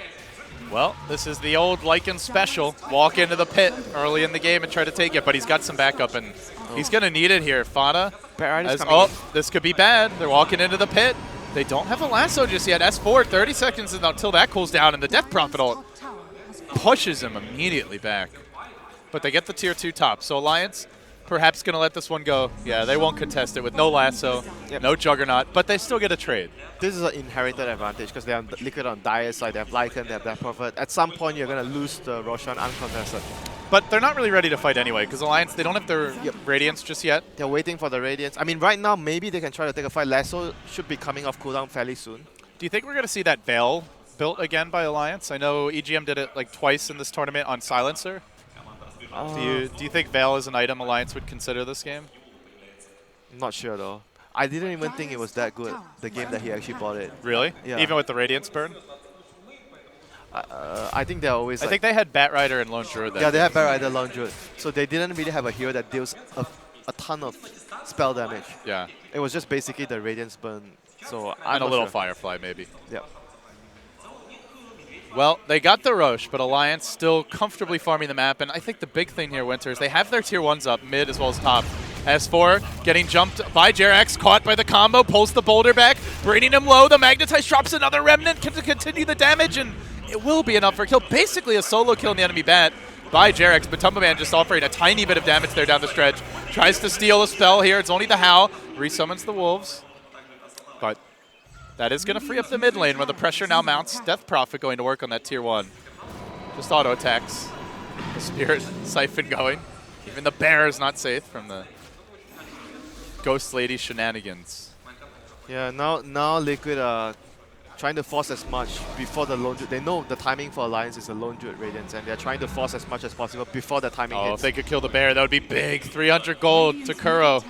Well, this is the old Lycan special. Walk into the pit early in the game and try to take it, but he's got some backup, and he's going to need it here. Fana, this could be bad. They're walking into the pit. They don't have a lasso just yet. S4, 30 seconds until that cools down, and the Death Prophet ult pushes him immediately back. But they get the tier 2 top, so Alliance perhaps going to let this one go. Yeah, they won't contest it with no lasso, no Juggernaut, but they still get a trade. This is an inherited advantage because they have Liquid on Dire's side, they have Lycan, they have Death Prophet. At some point, you're going to lose the Roshan uncontested. But they're not really ready to fight anyway because Alliance, they don't have their Radiance just yet. They're waiting for the Radiance. I mean, right now, maybe they can try to take a fight. Lasso should be coming off cooldown fairly soon. Do you think we're going to see that Veil built again by Alliance? I know EGM did it like twice in this tournament on Silencer. Do you think Veil is an item Alliance would consider this game? I'm not sure though. I didn't even think it was that good, the game that he actually bought it. Really? Yeah. Even with the Radiance burn? I think they're always I think they had Bat Rider and Lone Druid then. Yeah, they had Bat Rider, Lone Druid. So they didn't really have a hero that deals a ton of spell damage. Yeah. It was just basically the Radiance burn. So I'm And a not little sure. Firefly, maybe. Yep. Well, they got the Roche, but Alliance still comfortably farming the map. And I think the big thing here, WinteR, is they have their tier 1s up, mid as well as top. S4 getting jumped by Jerax, caught by the combo, pulls the boulder back, bringing him low. The Magnetize drops another Remnant to continue the damage, and it will be enough for a kill. Basically a solo kill in the enemy bat by Jerax, but Tumbaman just offering a tiny bit of damage there down the stretch. Tries to steal a spell here. It's only the Howl. Resummons the Wolves. But that is going to free up the mid lane where the pressure now mounts. Death Prophet going to work on that tier 1. Just auto attacks. The Spirit Siphon going. Even the Bear is not safe from the Ghost Lady shenanigans. Yeah, now Liquid are trying to force as much before the Lone Druid. They know the timing for Alliance is a Lone Druid Radiance, and they're trying to force as much as possible before the timing Oh, hits. if they could kill the Bear, that would be big. 300 gold to Kuro.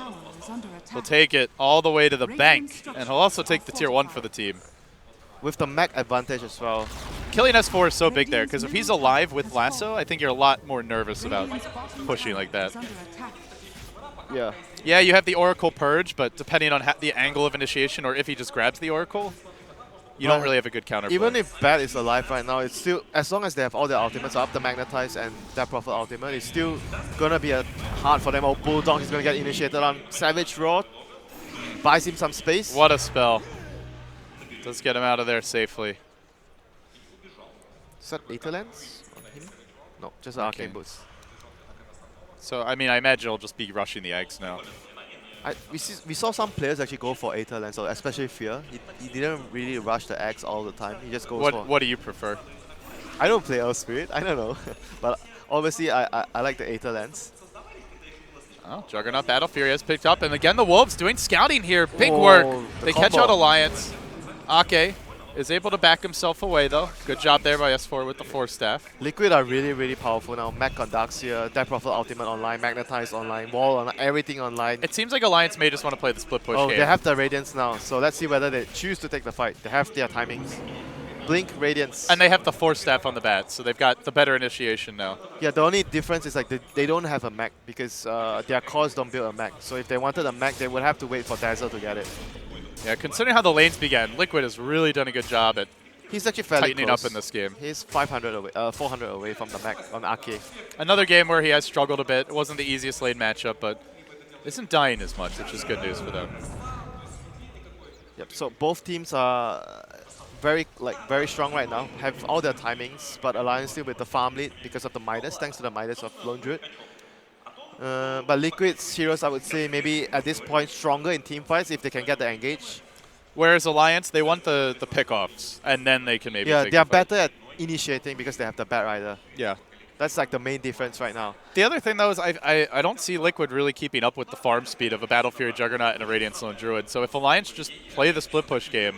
He'll take it all the way to the bank, and he'll also take the tier 1 for the team. With the mech advantage as well. Killing S4 is so big there, because if he's alive with Lasso, I think you're a lot more nervous about pushing like that. Yeah. Yeah, you have the Oracle Purge, but depending on the angle of initiation or if he just grabs the Oracle, you don't really have a good counterplay. Even if Bat is alive right now, it's still, as long as they have all their ultimates up, the Magnetize and that Prophet ultimate, it's still gonna be hard for them. Oh, Bulldog is gonna get initiated on Savage Roar, buys him some space. What a spell. Does get him out of there safely. Is that Aether Lens on him? No, just an Arcane Boost. So, I mean, I imagine he'll just be rushing the eggs now. We saw some players actually go for Aether Lens, so especially Fear. He didn't really rush the Axe all the time. He just goes for... What do you prefer? I don't play Earth Spirit. I don't know. But obviously, I like the Aether Lens. Oh, Juggernaut Battle Fury has picked up. And again, the Wolves doing scouting here. Big work. They catch out Alliance. Ake is able to back himself away, though. Good job there by S4 with the Force Staff. Liquid are really, really powerful now. Mech conducts here, Death Prophet Ultimate online, Magnetize online, Wall online, everything online. It seems like Alliance may just want to play the split push game. They have the Radiance now, so let's see whether they choose to take the fight. They have their timings. Blink, Radiance. And they have the Force Staff on the bat, so they've got the better initiation now. Yeah, the only difference is like they don't have a mech because their cores don't build a mech. So if they wanted a mech, they would have to wait for Dazzle to get it. Yeah, considering how the lanes began, Liquid has really done a good job at He's actually fairly tightening close. up in this game. He's 500 away, 400 away from the mech on Ake. Another game where he has struggled a bit. It wasn't the easiest lane matchup, but isn't dying as much, which is good news for them. Yep. So both teams are very strong right now. Have all their timings, but Alliance still with the farm lead because of the Midas, thanks to the Midas of Lone Druid. But Liquid's heroes, I would say, maybe at this point stronger in team fights if they can get the engage. Whereas Alliance, they want the pickoffs, and then they can maybe take they are the fight. better at initiating because they have the Bat Rider. Yeah. That's like the main difference right now. The other thing, though, is I don't see Liquid really keeping up with the farm speed of a Battle Fury Juggernaut and a Radiant Lone Druid. So if Alliance just play the split push game,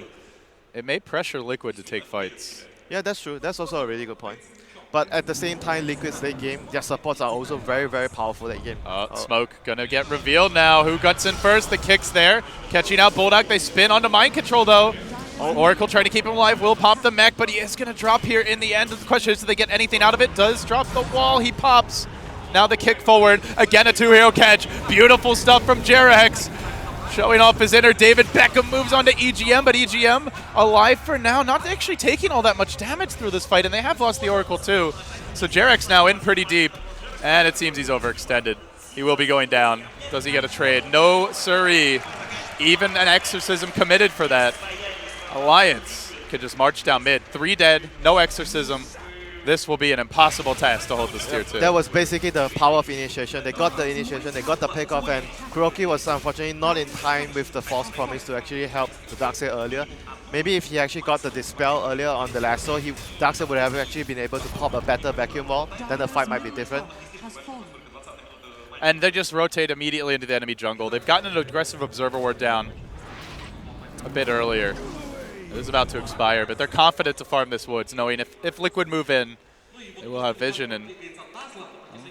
it may pressure Liquid to take fights. Yeah, that's true. That's also a really good point. But at the same time, Liquid's late game, their supports are also very, very powerful late game. Smoke gonna get revealed now. Who guts in first? The kick's there. Catching out Bulldog. They spin onto Mind Control, though. Oracle trying to keep him alive. Will pop the mech, but he is gonna drop here in the end. The question is, do they get anything out of it? Does drop the wall. He pops. Now the kick forward. Again, a two-hero catch. Beautiful stuff from Jerax. Showing off his inner David Beckham, moves on to EGM, but EGM alive for now, not actually taking all that much damage through this fight, and they have lost the Oracle too. So Jerax now in pretty deep, and it seems he's overextended. He will be going down. Does he get a trade? No, siree. Even an Exorcism committed for that. Alliance could just march down mid. 3 dead, no Exorcism. This will be an impossible task to hold this tier 2. That was basically the power of initiation. They got the initiation, they got the pickoff, and Kuroki was unfortunately not in time with the false promise to actually help the Darkseid earlier. Maybe if he actually got the Dispel earlier on the Lasso, Darkseid would have actually been able to pop a better vacuum wall, then the fight might be different. And they just rotate immediately into the enemy jungle. They've gotten an aggressive Observer Ward down a bit earlier. It is about to expire, but they're confident to farm this woods, knowing if Liquid move in, they will have vision and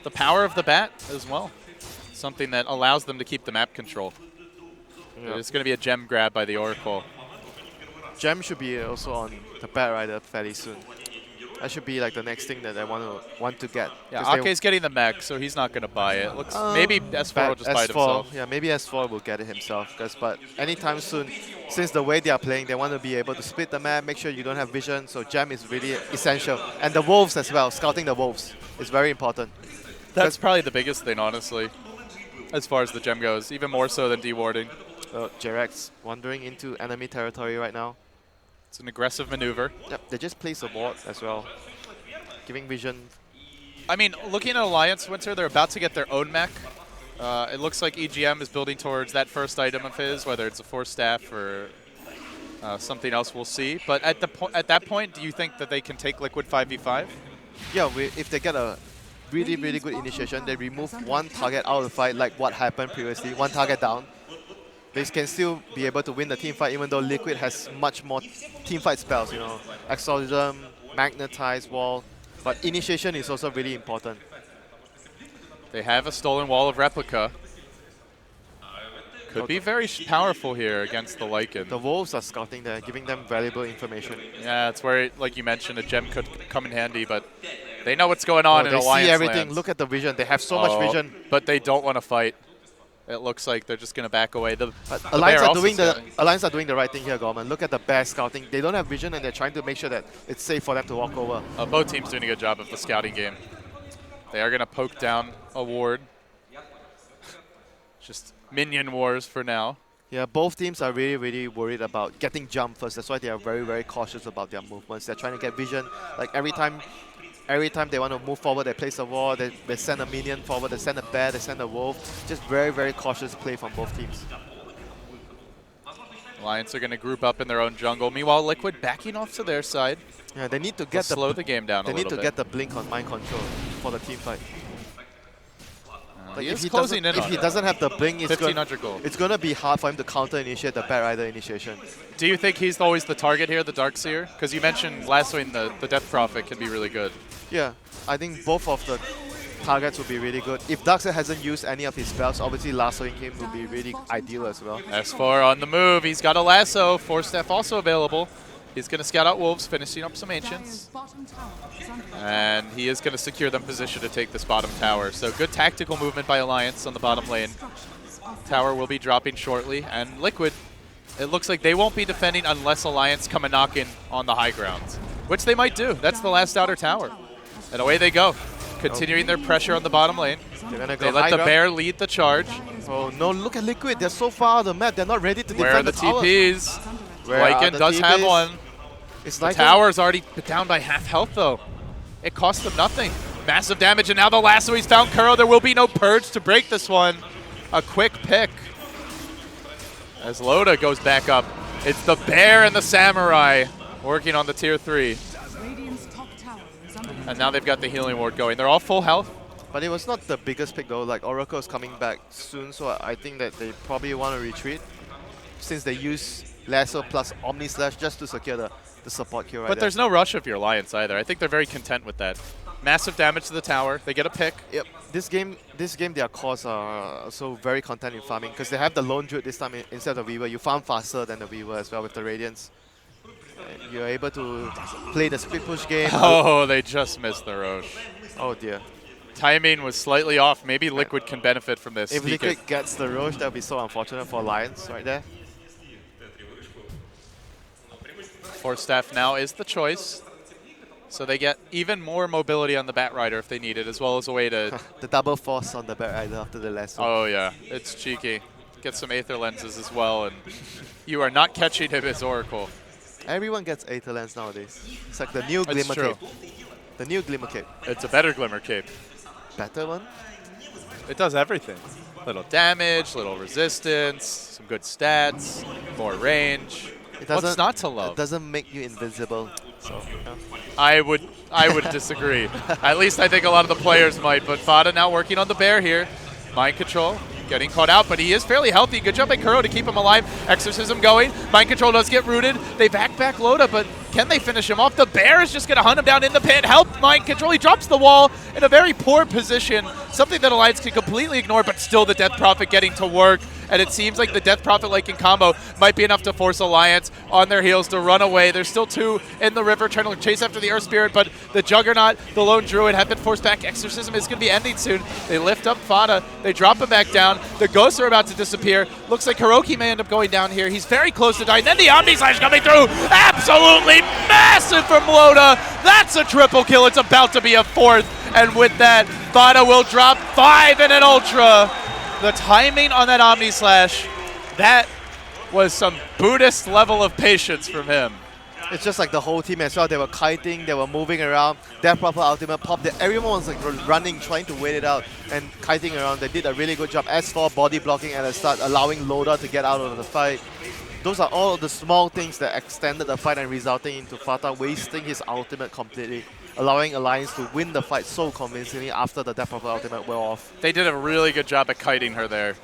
the power of the bat as well. Something that allows them to keep the map control. Yep. It's going to be a gem grab by the Oracle. Gem should be also on the Bat Rider fairly soon. That should be like the next thing that I want to get. Yeah, Ake's getting the mech, so he's not going to buy it. Looks maybe S4 will just buy it himself. Yeah, maybe S4 will get it himself. But anytime soon, since the way they are playing, they want to be able to split the map, make sure you don't have vision. So gem is really essential, and the wolves as well. Scouting the wolves is very important. That's probably the biggest thing, honestly, as far as the gem goes. Even more so than dewarding. Jerax wandering into enemy territory right now. It's an aggressive maneuver. Yep, they just place a ward as well, giving vision. I mean, looking at Alliance Winter, they're about to get their own mech. It looks like EGM is building towards that first item of his, whether it's a Force Staff or something else, we'll see. But at that point, do you think that they can take Liquid 5v5? Yeah, if they get a really, really good initiation, they remove one target out of the fight, like what happened previously, one target down. They can still be able to win the team fight, even though Liquid has much more team fight spells, Exorcism, Magnetize Wall, but initiation is also really important. They have a stolen wall of replica. Could be very powerful here against the Lycan. The Wolves are scouting there, giving them valuable information. Yeah, it's where, like you mentioned, a gem could come in handy, but they know what's going on in Alliance They see everything. lands. Look at the vision. They have so much vision. But they don't want to fight. It looks like they're just going to back away. Alliance are doing the right thing here, Gorman. Look at the bear scouting. They don't have vision, and they're trying to make sure that it's safe for them to walk over. Both teams doing a good job of the scouting game. They are going to poke down a ward. Just minion wars for now. Yeah, both teams are really, really worried about getting jump first. That's why they are very, very cautious about their movements. They're trying to get vision. Like every time they want to move forward, they place a wall, they send a minion forward, they send a bear, they send a wolf. Just very, very cautious play from both teams. Alliance are going to group up in their own jungle. Meanwhile, Liquid backing off to their side. Yeah, they need to get slow the game down a little bit. They need to get the blink on mind control for the team fight. Like if he doesn't have the blink, it's going to be hard for him to counter-initiate the Bat Rider initiation. Do you think he's always the target here, the Darkseer? Because you mentioned last week the Death Prophet can be really good. Yeah, I think both of the targets will be really good. If Darkseer hasn't used any of his spells, obviously lassoing him will be really ideal as well. S4 on the move. He's got a lasso. Force Staff also available. He's going to scout out Wolves, finishing up some Ancients. And he is going to secure them position to take this bottom tower. So good tactical movement by Alliance on the bottom lane. Tower will be dropping shortly. And Liquid, it looks like they won't be defending unless Alliance come and knock in on the high ground, which they might do. That's the last outer tower. And away they go, continuing their pressure on the bottom lane. They let the bear lead the charge. Oh no, look at Liquid. They're so far out of the map. They're not ready to defend Where are the TPs? Lycan does have one. The tower's already down by half health, though. It cost them nothing. Massive damage, and now the lasso he's found Kuro. There will be no purge to break this one. A quick pick. As Loda goes back up. It's the bear and the samurai working on the tier 3. And now they've got the healing ward going. They're all full health. But it was not the biggest pick, though. Like, Oracle is coming back soon, so I think that they probably want to retreat since they use Lasso plus Omni Slash just to secure the support kill right But there's no rush of your Alliance either. I think they're very content with that. Massive damage to the tower. They get a pick. Yep. This game, their cores are also very content in farming because they have the Lone Druid this time instead of Weaver. You farm faster than the Weaver as well with the Radiance. And you're able to play the split push game. Oh, they just missed the Roche. Oh dear. Timing was slightly off. Maybe Liquid can benefit from this. If Liquid gets the Roche, that would be so unfortunate for Alliance right there. Force Staff now is the choice. So they get even more mobility on the Bat Rider if they need it, as well as a way to... the double force on the Bat Rider after the lasso. Oh yeah, it's cheeky. Get some Aether Lenses as well, and you are not catching him as Oracle. Everyone gets Aether Lens nowadays. It's like the new Glimmer Cape. The new Glimmer Cape. It's a better Glimmer Cape. Better one? It does everything. Little damage, little resistance, some good stats, more range. What's not to love? It doesn't make you invincible. So, yeah. I would disagree. At least I think a lot of the players might. But Fada now working on the bear here. Mind control, getting caught out, but he is fairly healthy. Good job by Kuro to keep him alive. Exorcism going. Mind control does get rooted. They back Loda, but can they finish him off? The bear is just going to hunt him down in the pit. Help Mind control. He drops the wall in a very poor position. Something that Alliance can completely ignore, but still the Death Prophet getting to work. and it seems like the Death Prophet Lycan combo might be enough to force Alliance on their heels to run away. There's still 2 in the river trying to chase after the Earth Spirit, but the Juggernaut, the Lone Druid have been forced back. Exorcism is going to be ending soon. They lift up Fada. They drop him back down. The ghosts are about to disappear. Looks like Hiroki may end up going down here. He's very close to dying. Then the Omni Slash coming through. Absolutely massive from Loda. That's a triple kill. It's about to be a 4th. And with that, Fada will drop 5 in an Ultra. The timing on that Omni Slash, that was some Buddhist level of patience from him. It's just like the whole team as well. They were kiting, they were moving around. Their proper ultimate pop. Everyone was like running, trying to wait it out and kiting around. They did a really good job. S4 body blocking at the start, allowing Loda to get out of the fight. Those are all the small things that extended the fight and resulting into Fata wasting his ultimate completely, allowing Alliance to win the fight so convincingly after the Death Prophet ultimate went off. They did a really good job at kiting her there.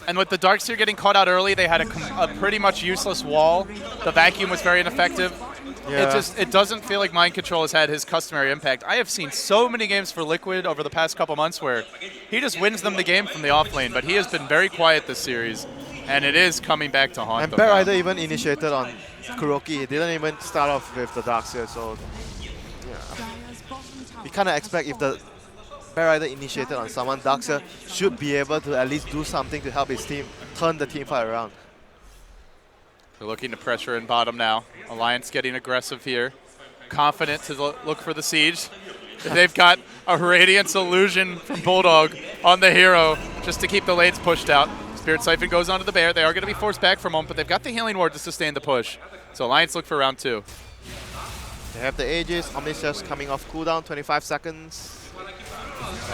And with the Darkseer getting caught out early, they had a pretty much useless wall. The vacuum was very ineffective. Yeah. It doesn't feel like Mind Control has had his customary impact. I have seen so many games for Liquid over the past couple months where he just wins them the game from the off lane, but he has been very quiet this series, and it is coming back to haunt And them. Bear Rider even initiated on Kuroki. He didn't even start off with the Darkseer, so yeah. We kind of expect if the Bear Rider initiated on someone, Darkseer should be able to at least do something to help his team turn the team fight around. They're looking to pressure in bottom now. Alliance getting aggressive here. Confident to look for the siege. They've got a Radiance Illusion from Bulldog on the hero just to keep the lanes pushed out. Spirit Siphon goes onto the Bear. They are going to be forced back for a moment, but they've got the Healing Ward to sustain the push. So Alliance look for round 2. They have the Aegis, Omniscience coming off cooldown, 25 seconds.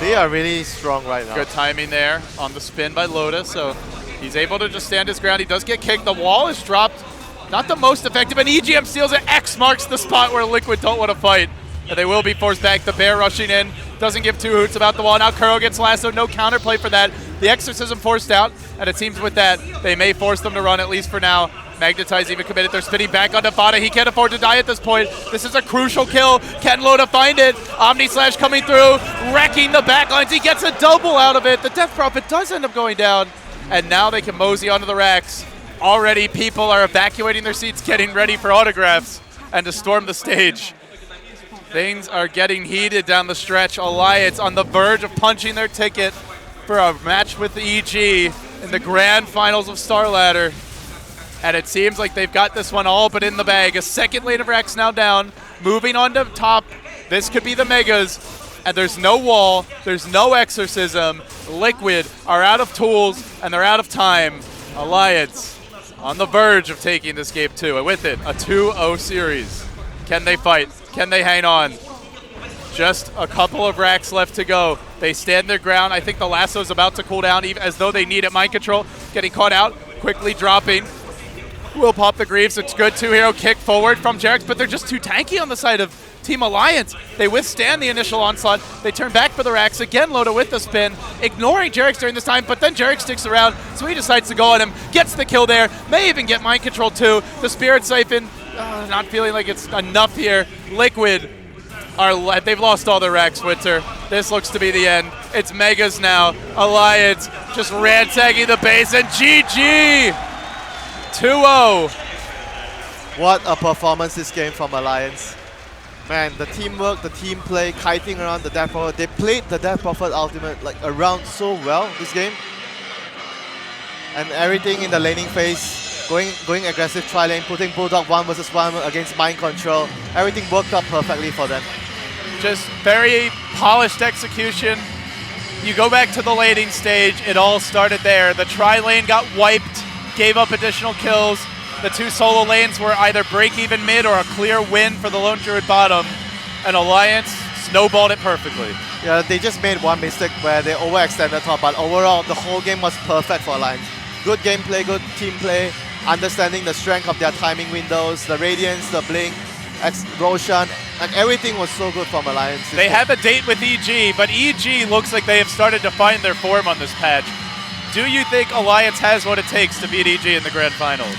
They are really strong right now. Good timing there on the spin by Loda, so he's able to just stand his ground. He does get kicked. The wall is dropped. Not the most effective, and EGM steals it. X marks the spot where Liquid don't want to fight. And they will be forced back. The Bear rushing in. Doesn't give 2 hoots about the wall. Now Kuro gets lassoed. No counterplay for that. The Exorcism forced out, and it seems with that, they may force them to run, at least for now. Magnetize even committed. They're spinning back onto Fada. He can't afford to die at this point. This is a crucial kill. Can Loda find it? Omni Slash coming through, wrecking the backlines. He gets a double out of it. The Death Prophet does end up going down, and now they can mosey onto the racks. Already people are evacuating their seats, getting ready for autographs and to storm the stage. Things are getting heated down the stretch. Alliance on the verge of punching their ticket for a match with the EG in the grand finals of Star Ladder. And it seems like they've got this one all but in the bag. A second lane of racks now down. Moving on to top. This could be the Megas. And there's no wall. There's no Exorcism. Liquid are out of tools and they're out of time. Alliance on the verge of taking this game too. And with it, a 2-0 series. Can they fight? Can they hang on? Just a couple of racks left to go. They stand their ground. I think the lasso's about to cool down, even as though they need it. Mind Control getting caught out, quickly dropping. Will pop the Greaves. It's good 2-hero kick forward from Jerix, but they're just too tanky on the side of Team Alliance. They withstand the initial onslaught. They turn back for the racks. Again, Loda with the spin, ignoring Jerix during this time, but then Jerix sticks around, so he decides to go on him, gets the kill there, may even get Mind Control too. The Spirit Siphon, not feeling like it's enough here. Liquid, they've lost all their racks, WinteR. This looks to be the end. It's Megas now. Alliance just ransacking the base, and GG! 2-0. What a performance this game from Alliance. Man, the teamwork, the team play, kiting around the Death Prophet. They played the Death Prophet ultimate like around so well this game. And everything in the laning phase, going aggressive tri-lane, putting Bulldog 1 versus 1 against Mind Control. Everything worked out perfectly for them. Just very polished execution. You go back to the laning stage, it all started there. The tri-lane got wiped, gave up additional kills. The 2 solo lanes were either break-even mid or a clear win for the Lone Druid bottom. And Alliance snowballed it perfectly. Yeah, they just made one mistake where they overextended top, but overall, the whole game was perfect for Alliance. Good gameplay, good team play, understanding the strength of their timing windows, the Radiance, the Blink, Roshan, and everything was so good from Alliance. They have a date with EG, but EG looks like they have started to find their form on this patch. Do you think Alliance has what it takes to beat EG in the Grand Finals?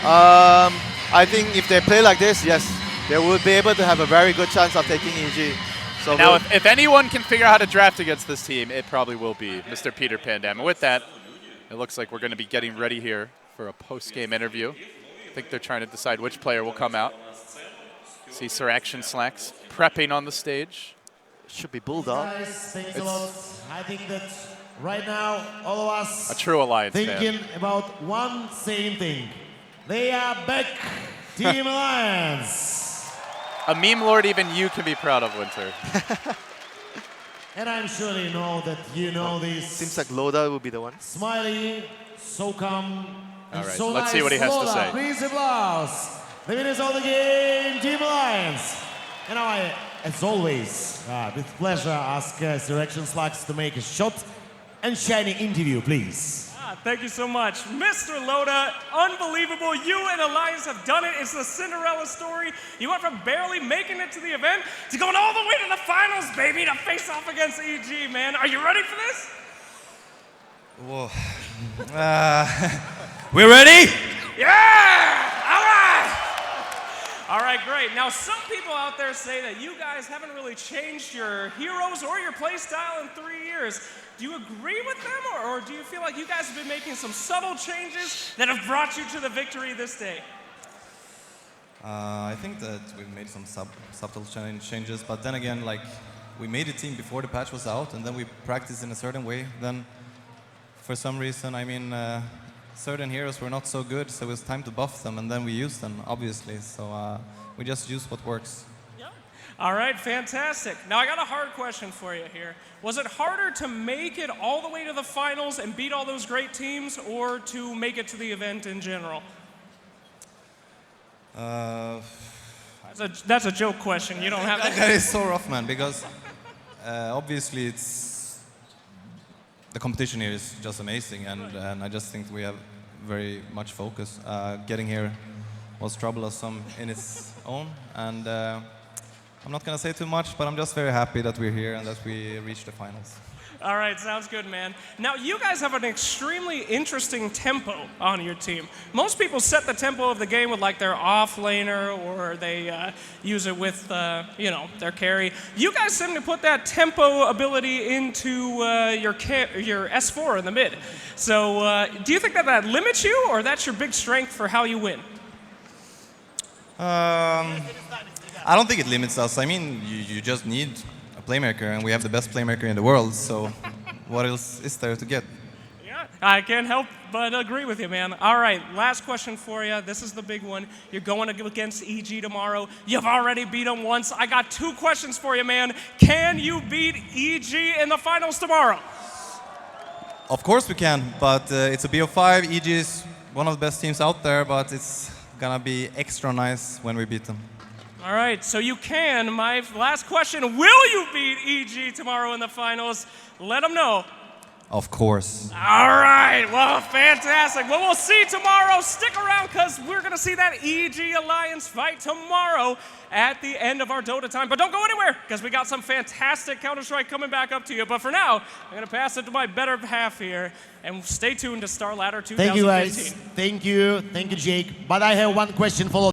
I think if they play like this, yes, they would be able to have a very good chance of taking EG. So now, if anyone can figure out how to draft against this team, it probably will be Mr. Peter Pandam. And with that, It looks like we're going to be getting ready here for a post-game interview. I think they're trying to decide which player will come out. See Sir Action Slacks prepping on the stage. Should be Bulldog. Guys, thanks a lot. I think that right now, all of us A true Alliance thinking fan. about one same thing. They are back, Team Alliance. A meme lord even you can be proud of, Winter. And I'm sure you know that you know this. Seems like Loda will be the one. Smiley, so calm, and All right, so let's nice. see what he has to Lola, say. Please applause. The winners of the game, Team Alliance. And now I, as always, with pleasure ask Sir Action Slacks to make a shot and shiny interview, please. Thank you so much. Mr. Loda, unbelievable. You and Alliance have done it. It's the Cinderella story. You went from barely making it to the event to going all the way to the finals, baby, to face off against EG, man. Are you ready for this? Whoa. We ready? Yeah! All right! All right, great. Now, some people out there say that you guys haven't really changed your heroes or your play style in 3 years. Do you agree with them, or do you feel like you guys have been making some subtle changes that have brought you to the victory this day? I think that we've made some subtle changes, but then again, like, we made a team before the patch was out, and then we practiced in a certain way. Then, for some reason, I mean, certain heroes were not so good, so it was time to buff them, and then we used them, obviously. So we just use what works. All right, fantastic. Now I got a hard question for you here. Was it harder to make it all the way to the finals and beat all those great teams, or to make it to the event in general? That's a joke question. You don't have to. That is so rough, man, because obviously the competition here is just amazing, and I just think we have very much focus. Getting here was troublesome in its own, and I'm not going to say too much, but I'm just very happy that we're here and that we reached the finals. All right, sounds good, man. Now, you guys have an extremely interesting tempo on your team. Most people set the tempo of the game with, like, their off-laner, or they use it with, you know, their carry. You guys seem to put that tempo ability into your S4 in the mid. So do you think that that limits you, or that's your big strength for how you win? I don't think it limits us. I mean, you just need a playmaker, and we have the best playmaker in the world, so what else is there to get? Yeah, I can't help but agree with you, man. All right, last question for you. This is the big one. You're going against EG tomorrow. You've already beat them once. I got 2 questions for you, man. Can you beat EG in the finals tomorrow? Of course we can, but it's a BO5. EG is one of the best teams out there, but it's gonna be extra nice when we beat them. All right, so you can. My last question, will you beat EG tomorrow in the finals? Let them know. Of course. All right, well, fantastic. Well, we'll see tomorrow. Stick around, because we're going to see that EG Alliance fight tomorrow at the end of our Dota time. But don't go anywhere, because we got some fantastic Counter-Strike coming back up to you. But for now, I'm going to pass it to my better half here. And stay tuned to Star Ladder 2015. Thank you, guys. Thank you. Thank you, Jake. But I have one question followed.